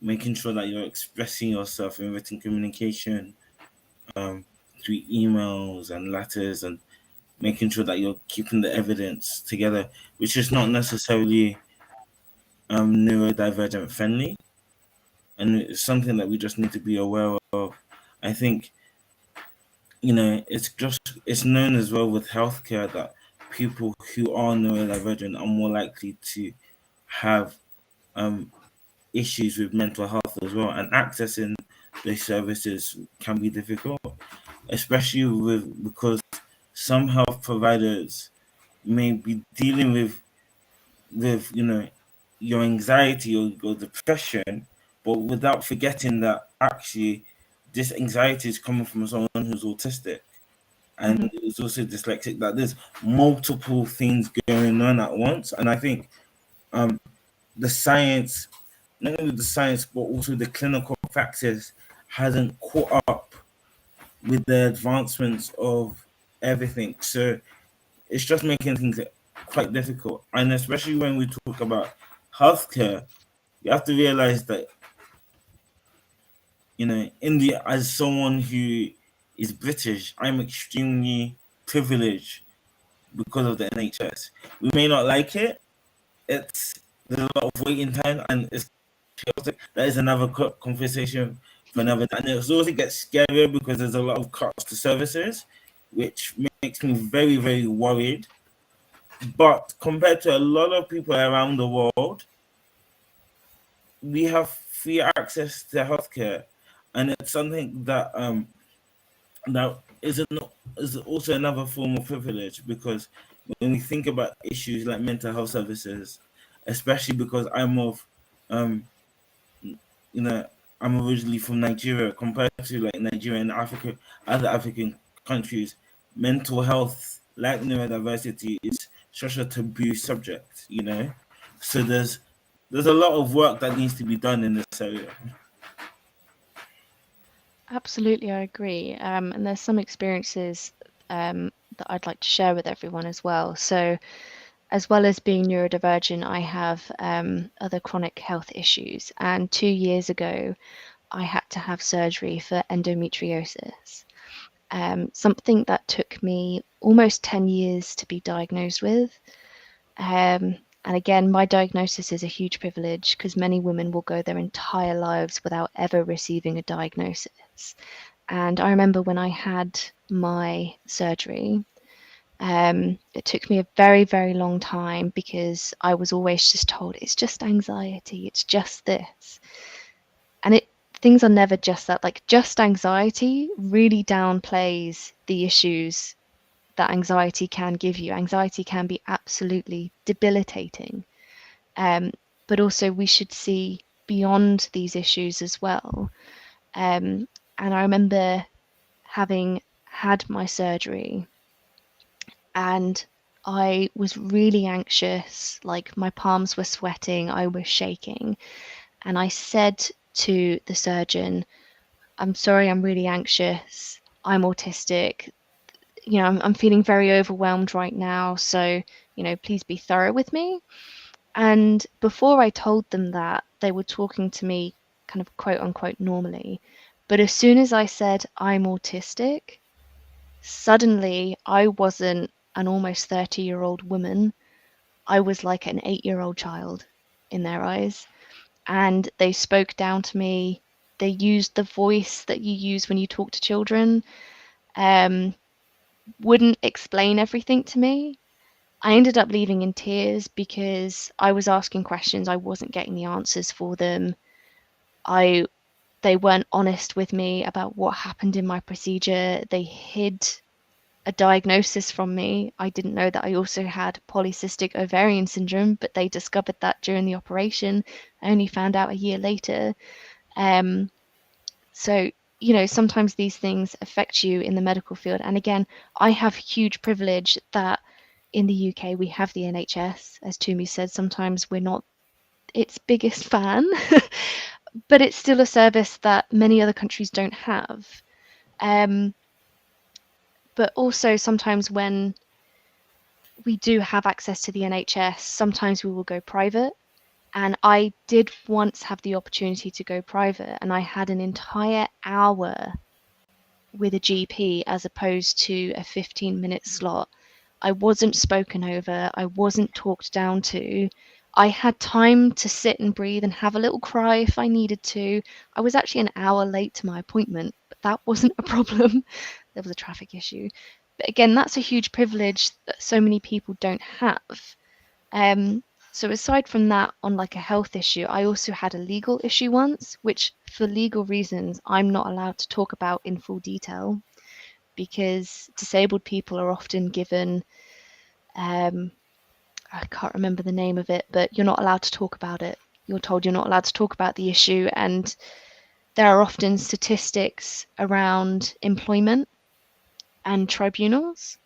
making sure that you're expressing yourself in written communication, through emails and letters, and making sure that you're keeping the evidence together, which is not necessarily neurodivergent friendly, and it's something that we just need to be aware of. I think, it's known as well with healthcare that people who are neurodivergent are more likely to have issues with mental health as well, and accessing these services can be difficult, especially because some health providers may be dealing with your anxiety or your depression, but without forgetting that actually this anxiety is coming from someone who's autistic and is also dyslexic, that there's multiple things going on at once. And I think the science, not only the science, but also the clinical practice hasn't caught up with the advancements of everything. So it's just making things quite difficult. And especially when we talk about healthcare, you have to realize that, as someone who is British, I'm extremely privileged because of the NHS. We may not like it. There's a lot of waiting time, and it's chaotic. That is another conversation for another time. And it also gets scarier because there's a lot of cuts to services, which makes me very, very worried. But compared to a lot of people around the world, we have free access to healthcare, and it's something that is also another form of privilege, because when we think about issues like mental health services, especially because I'm originally from Nigeria, compared to like Nigeria and Africa, other African countries, mental health, like neurodiversity, is such a taboo subject, So there's a lot of work that needs to be done in this area. Absolutely, I agree. And there's some experiences that I'd like to share with everyone as well. So, as well as being neurodivergent, I have other chronic health issues. And 2 years ago, I had to have surgery for endometriosis, something that took me almost 10 years to be diagnosed with. And again, my diagnosis is a huge privilege, because many women will go their entire lives without ever receiving a diagnosis. And I remember when I had my surgery, it took me a very, very long time, because I was always just told it's just anxiety, it's just this. And things are never just that. Like, just anxiety really downplays the issues that anxiety can give you. Anxiety can be absolutely debilitating. But also we should see beyond these issues as well. And I remember having had my surgery, and I was really anxious, like my palms were sweating, I was shaking. And I said to the surgeon, I'm sorry, I'm really anxious. I'm autistic. You know, I'm feeling very overwhelmed right now. So, you know, please be thorough with me. And before I told them that, they were talking to me kind of quote unquote normally. But as soon as I said I'm autistic, suddenly I wasn't an almost 30-year-old woman. I was like an 8-year-old child in their eyes. And they spoke down to me. They used the voice that you use when you talk to children. Wouldn't explain everything to me. I ended up leaving in tears because I was asking questions. I wasn't getting the answers for them. They weren't honest with me about what happened in my procedure. They hid a diagnosis from me. I didn't know that I also had polycystic ovarian syndrome, but they discovered that during the operation. I only found out a year later. So, you know, sometimes these things affect you in the medical field. And again, I have huge privilege that in the UK we have the NHS. As Tumi said, sometimes we're not its biggest fan, but it's still a service that many other countries don't have. But also sometimes when we do have access to the NHS, sometimes we will go private. And I did once have the opportunity to go private, and I had an entire hour with a GP as opposed to a 15-minute slot. I wasn't spoken over. I wasn't talked down to. I had time to sit and breathe and have a little cry if I needed to. I was actually an hour late to my appointment, but that wasn't a problem. There was a traffic issue. But again, that's a huge privilege that so many people don't have. So aside from that, on like a health issue, I also had a legal issue once, which for legal reasons, I'm not allowed to talk about in full detail, because disabled people are often given, I can't remember the name of it, but you're not allowed to talk about it. You're told you're not allowed to talk about the issue, and there are often statistics around employment and tribunals.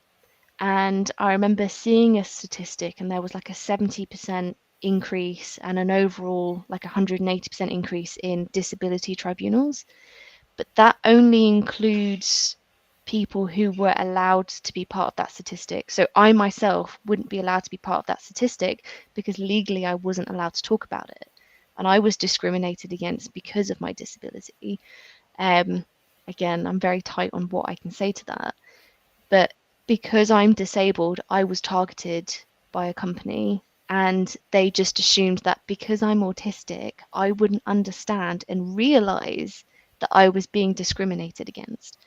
And I remember seeing a statistic, and there was like a 70% increase and an overall like 180% increase in disability tribunals. But that only includes people who were allowed to be part of that statistic. So I myself wouldn't be allowed to be part of that statistic because legally I wasn't allowed to talk about it. And I was discriminated against because of my disability. Again, I'm very tight on what I can say to that. But because I'm disabled, I was targeted by a company, and they just assumed that because I'm autistic, I wouldn't understand and realize that I was being discriminated against.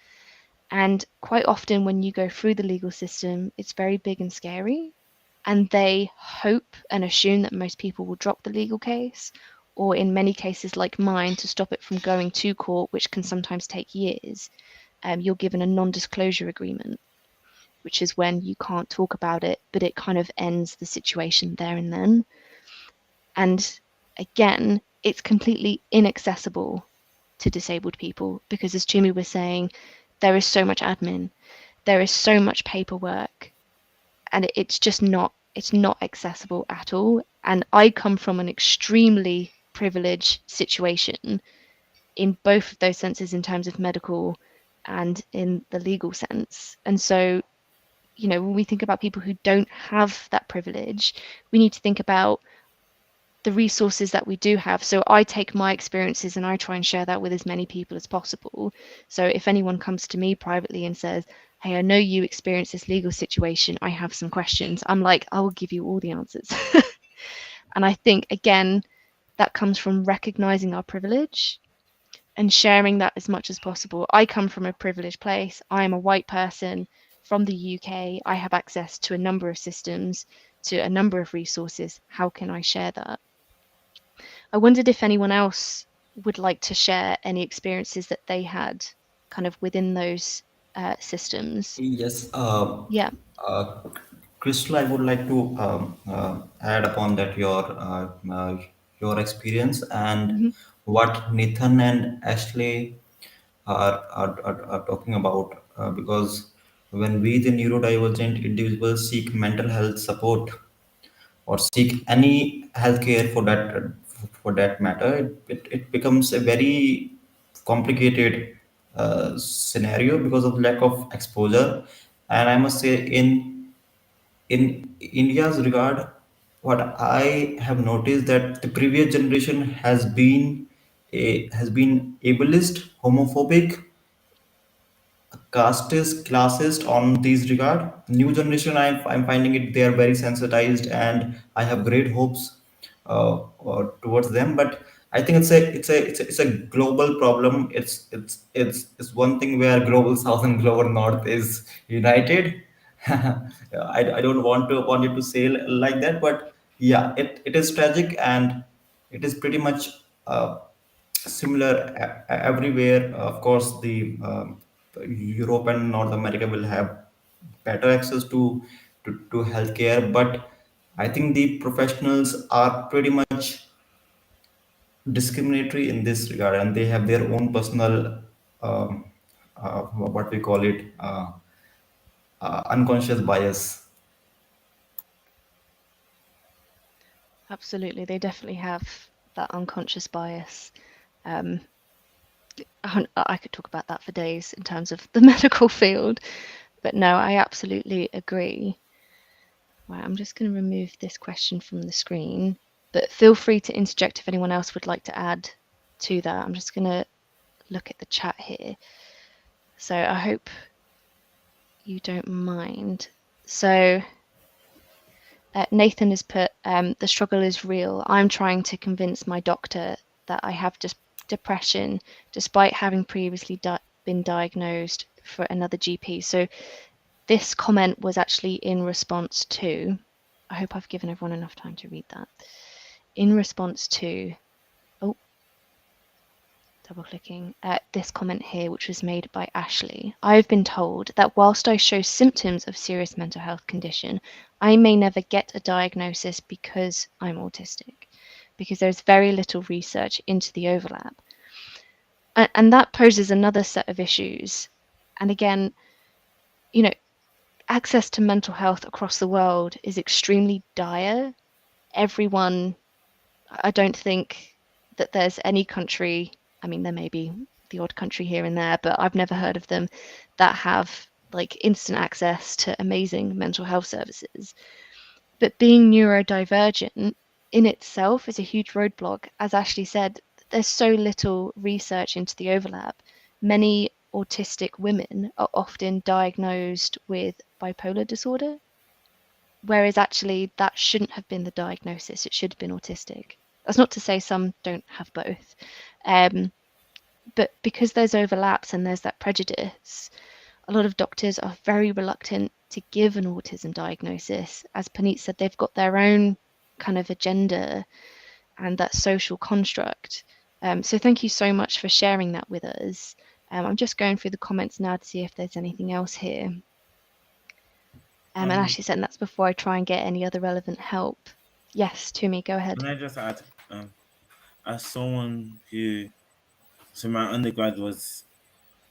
And quite often when you go through the legal system, it's very big and scary, and they hope and assume that most people will drop the legal case, or in many cases like mine, to stop it from going to court, which can sometimes take years. You're given a non-disclosure agreement, which is when you can't talk about it, but it kind of ends the situation there and then. And again, it's completely inaccessible to disabled people because, as Tumi was saying, there is so much admin, there is so much paperwork, and it's just not accessible at all. And I come from an extremely privileged situation in both of those senses, in terms of medical and in the legal sense. And so, you know, when we think about people who don't have that privilege, we need to think about the resources that we do have. So I take my experiences and I try and share that with as many people as possible. So if anyone comes to me privately and says, hey, I know you experienced this legal situation, I have some questions, I'm like, I will give you all the answers. And I think, again, that comes from recognizing our privilege and sharing that as much as possible. I come from a privileged place. I am a white person from the UK. I have access to a number of systems, to a number of resources. How can I share that? I wondered if anyone else would like to share any experiences that they had kind of within those systems. Yes, Yeah. uh, Crystal, I would like to add upon that your experience and Hmm. what Nathan and Ashley are talking about. Because when we, the neurodivergent individuals, seek mental health support or seek any healthcare for that matter, it becomes a very complicated scenario because of lack of exposure. And I must say, in India's regard, what I have noticed that the previous generation has been ableist, homophobic, casteist, classist on these regard. New generation, I'm finding it they are very sensitized, and I have great hopes towards them. But I think it's a global problem. It's one thing where global south and global north is united. I don't want it to say like that, but yeah, it is tragic, and it is pretty much similar everywhere. Of course, the Europe and North America will have better access to healthcare, but I think the professionals are pretty much discriminatory in this regard, and they have their own personal what we call it unconscious bias. Absolutely, they definitely have that unconscious bias. Um, I could talk about that for days in terms of the medical field, but no, I absolutely agree. Right, I'm just going to remove this question from the screen, but feel free to interject if anyone else would like to add to that. I'm just going to look at the chat here. So I hope you don't mind. So Nathan has put, the struggle is real. I'm trying to convince my doctor that I have depression, despite having previously been diagnosed for another GP. So this comment was actually in response to, I hope I've given everyone enough time to read that. In response to, oh, double clicking, this comment here, which was made by Ashley. I've been told that whilst I show symptoms of serious mental health condition, I may never get a diagnosis because I'm autistic, because there's very little research into the overlap. And that poses another set of issues. And again, you know, access to mental health across the world is extremely dire. Everyone, I don't think that there's any country, I mean, there may be the odd country here and there, but I've never heard of them that have like instant access to amazing mental health services. But being neurodivergent in itself is a huge roadblock. As Ashley said, there's so little research into the overlap. Many autistic women are often diagnosed with bipolar disorder, whereas actually that shouldn't have been the diagnosis. It should have been autistic. That's not to say some don't have both. But because there's overlaps and there's that prejudice, a lot of doctors are very reluctant to give an autism diagnosis. As Puneet said, they've got their own kind of agenda and that social construct. So thank you so much for sharing that with us. I'm just going through the comments now to see if there's anything else here. And Ashley said, and that's before I try and get any other relevant help. Yes, Tumi, go ahead. Can I just add, as someone who, so my undergrad was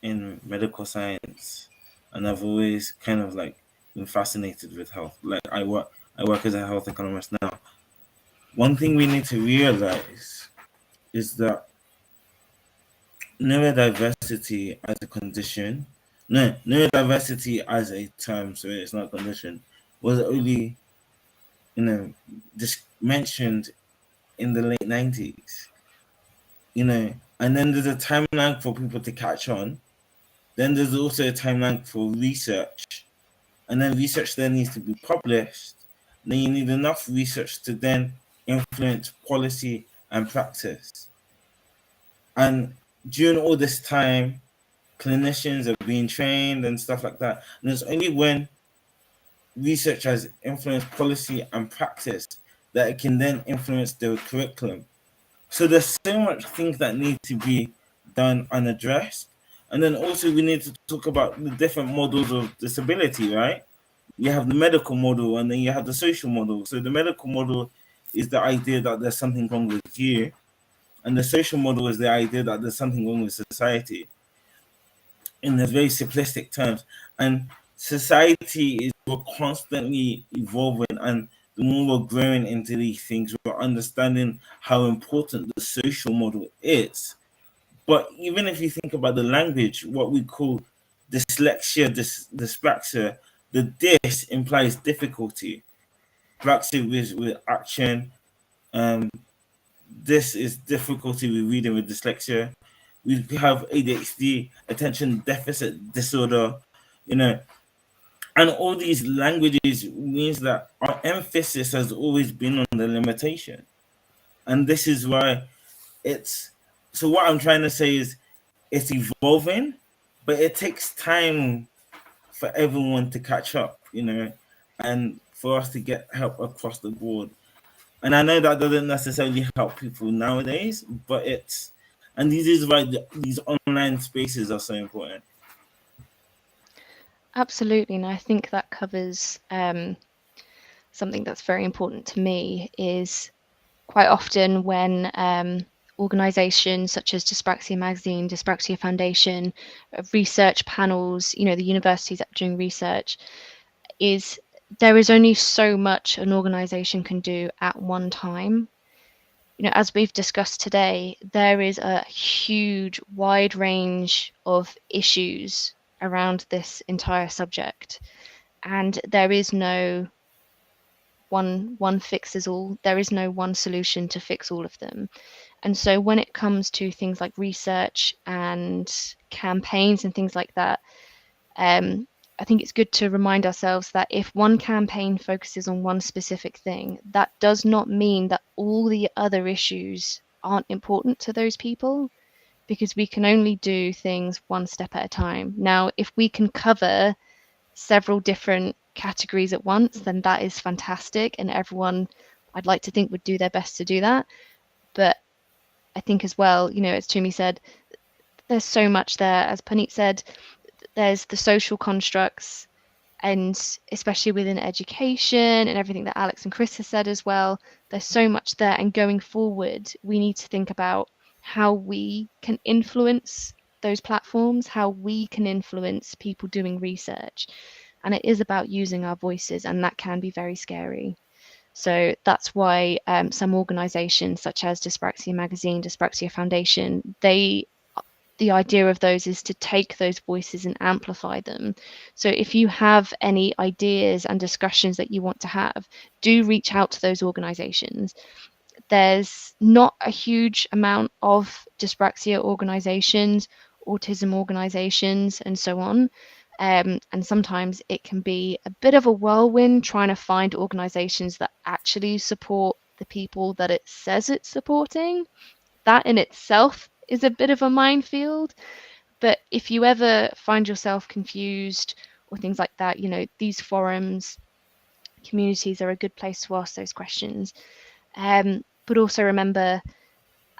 in medical science, and I've always kind of like been fascinated with health. Like I work as a health economist now. One thing we need to realize is that neurodiversity as a condition, no, neurodiversity as a term, so it's not a condition, was only, just mentioned in the late 90s, and then there's a timeline for people to catch on. Then there's also a timeline for research, and then research then needs to be published. Then you need enough research to then influence policy and practice. And during all this time, clinicians are being trained and stuff like that. And it's only when research has influenced policy and practice that it can then influence the curriculum. So there's so much things that need to be done and addressed. And then also we need to talk about the different models of disability, right? You have the medical model and then you have the social model. So the medical model is the idea that there's something wrong with you, and the social model is the idea that there's something wrong with society in the very simplistic terms. And society is we're constantly evolving, and the more we're growing into these things, we're understanding how important the social model is. But even if you think about the language, what we call dyslexia, dyspraxia, the dys implies difficulty. Praxia with action. Um, this is difficulty with reading with dyslexia. We have ADHD, attention deficit disorder, you know, and all these languages means that our emphasis has always been on the limitation. And this is why it's so what I'm trying to say is it's evolving, but it takes time for everyone to catch up, and for us to get help across the board. And I know that doesn't necessarily help people nowadays, but and this is why these online spaces are so important. Absolutely, and I think that covers something that's very important to me is quite often when organisations such as Dyspraxia Magazine, Dyspraxia Foundation, research panels, the universities that are doing research, is there is only so much an organisation can do at one time. As we've discussed today, there is a huge, wide range of issues around this entire subject, and there is no one fixes all. There is no one solution to fix all of them. And so when it comes to things like research and campaigns and things like that, I think it's good to remind ourselves that if one campaign focuses on one specific thing, that does not mean that all the other issues aren't important to those people, because we can only do things one step at a time. Now, if we can cover several different categories at once, then that is fantastic, and everyone, I'd like to think, would do their best to do that. But I think as well, as Tumi said, there's so much there. As Puneet said, there's the social constructs, and especially within education and everything that Alex and Chris has said as well, there's so much there. And going forward, we need to think about how we can influence those platforms, how we can influence people doing research. And it is about using our voices, and that can be very scary. So that's why some organizations such as Dyspraxia Magazine, Dyspraxia Foundation, the idea of those is to take those voices and amplify them. So if you have any ideas and discussions that you want to have, do reach out to those organizations. There's not a huge amount of dyspraxia organizations, autism organizations, and so on. And sometimes it can be a bit of a whirlwind trying to find organizations that actually support the people that it says it's supporting. That in itself is a bit of a minefield. But if you ever find yourself confused or things like that, these forums, communities are a good place to ask those questions. But also remember,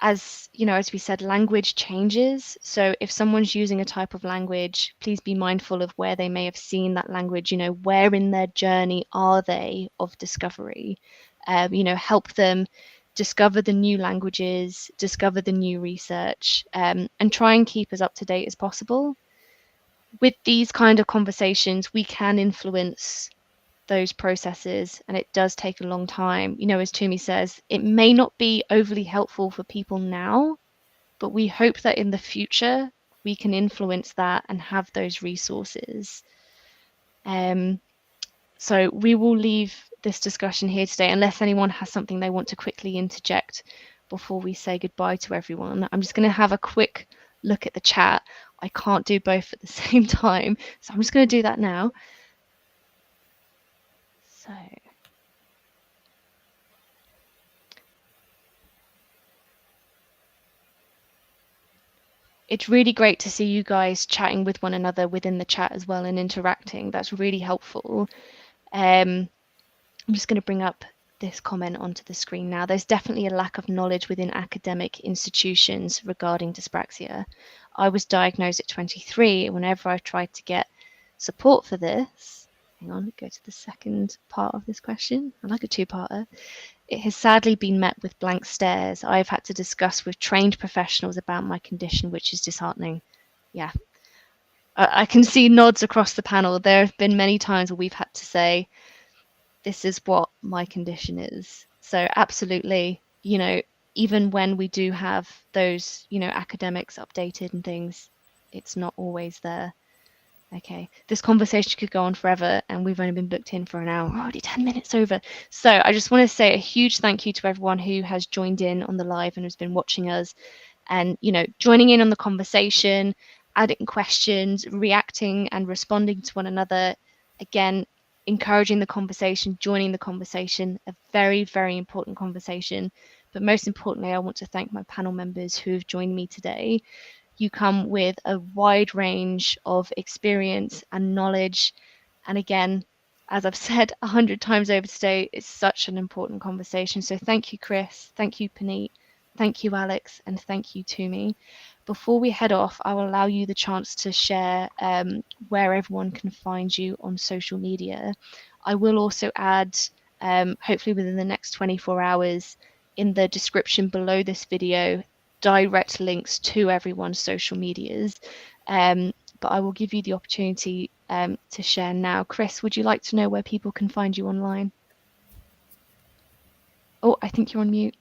as we said, language changes. So if someone's using a type of language, please be mindful of where they may have seen that language. Where in their journey are they of discovery? Help them discover the new languages, discover the new research, and try and keep as up to date as possible. With these kind of conversations, we can influence those processes, and it does take a long time. As Tumi says, it may not be overly helpful for people now, but we hope that in the future we can influence that and have those resources. So we will leave this discussion here today, unless anyone has something they want to quickly interject before we say goodbye to everyone. I'm just going to have a quick look at the chat. I can't do both at the same time, so I'm just going to do that now. So it's really great to see you guys chatting with one another within the chat as well and interacting. That's really helpful. I'm just going to bring up this comment onto the screen now. There's definitely a lack of knowledge within academic institutions regarding dyspraxia. I was diagnosed at 23. Whenever I tried to get support for this, hang on, go to the second part of this question. I like a two-parter. It has sadly been met with blank stares. I've had to discuss with trained professionals about my condition, which is disheartening. Yeah. I can see nods across the panel. There have been many times where we've had to say, this is what my condition is. So absolutely, you know, even when we do have those, you know, academics updated and things, it's not always there. Okay, this conversation could go on forever and we've only been booked in for an hour. We're already 10 minutes over. So I just want to say a huge thank you to everyone who has joined in on the live and has been watching us and, you know, joining in on the conversation, adding questions, reacting and responding to one another. Again, encouraging the conversation, joining the conversation, a very, very important conversation. But most importantly, I want to thank my panel members who have joined me today. You come with a wide range of experience and knowledge. And again, as I've said 100 times over today, it's such an important conversation. So thank you, Chris. Thank you, Puneet. Thank you, Alex. And thank you, Tumi. Before we head off, I will allow you the chance to share where everyone can find you on social media. I will also add, hopefully within the next 24 hours, in the description below this video, direct links to everyone's social medias. But I will give you the opportunity to share now. Chris, would you like to know where people can find you online? Oh, I think you're on mute.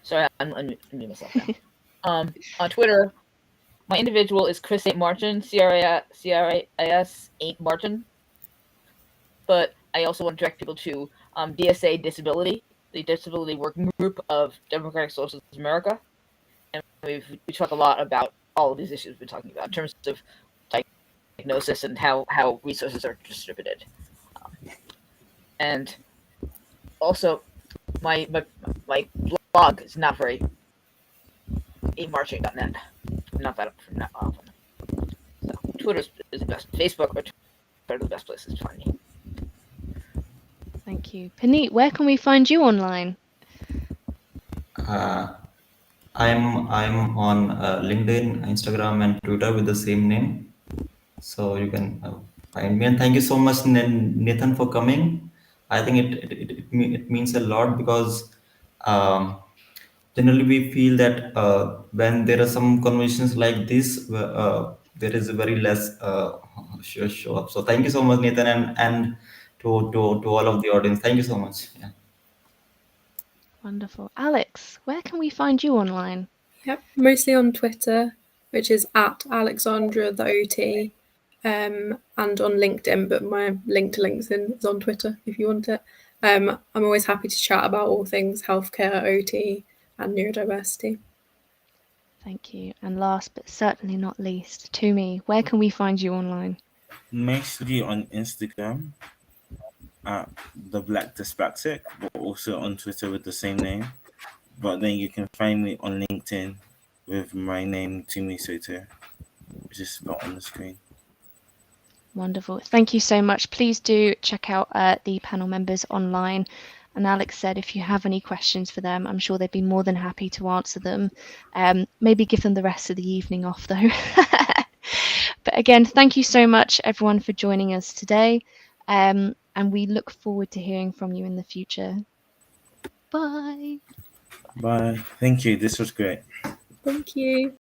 Sorry, I'm unmuting myself now. On Twitter, my individual is Chris St. Martin, CRAS 8 Martin. But I also want to direct people to DSA Disability, the Disability Working Group of Democratic Socialists of America. And we talk a lot about all of these issues we've been talking about in terms of diagnosis and how resources are distributed. And also, my blog is not very amarching.net. Not that often. So Twitter is the best. Facebook or Twitter are the best places to find me. Thank you. Puneet, where can we find you online? I'm on LinkedIn, Instagram, and Twitter with the same name, so you can find me. And thank you so much, Nathan, for coming. I think it means a lot because generally we feel that when there are some conversations like this, there is a very less show up. So thank you so much, Nathan, and to all of the audience. Thank you so much. Yeah. Wonderful. Alex, where can we find you online? Yep, mostly on Twitter, which is at Alexandra the OT, and on LinkedIn, but my link to LinkedIn is on Twitter if you want it. I'm always happy to chat about all things healthcare, OT, and neurodiversity. Thank you. And last but certainly not least, Tumi, where can we find you online? Mostly on Instagram at the Black Dyspraxic, but also on Twitter with the same name. But then you can find me on LinkedIn with my name, Tumi Sotire, which is spelled on the screen. Wonderful. Thank you so much. Please do check out the panel members online. And Alex said, if you have any questions for them, I'm sure they'd be more than happy to answer them. Maybe give them the rest of the evening off, though. But again, thank you so much, everyone, for joining us today. And we look forward to hearing from you in the future. Bye. Bye. Thank you. This was great. Thank you.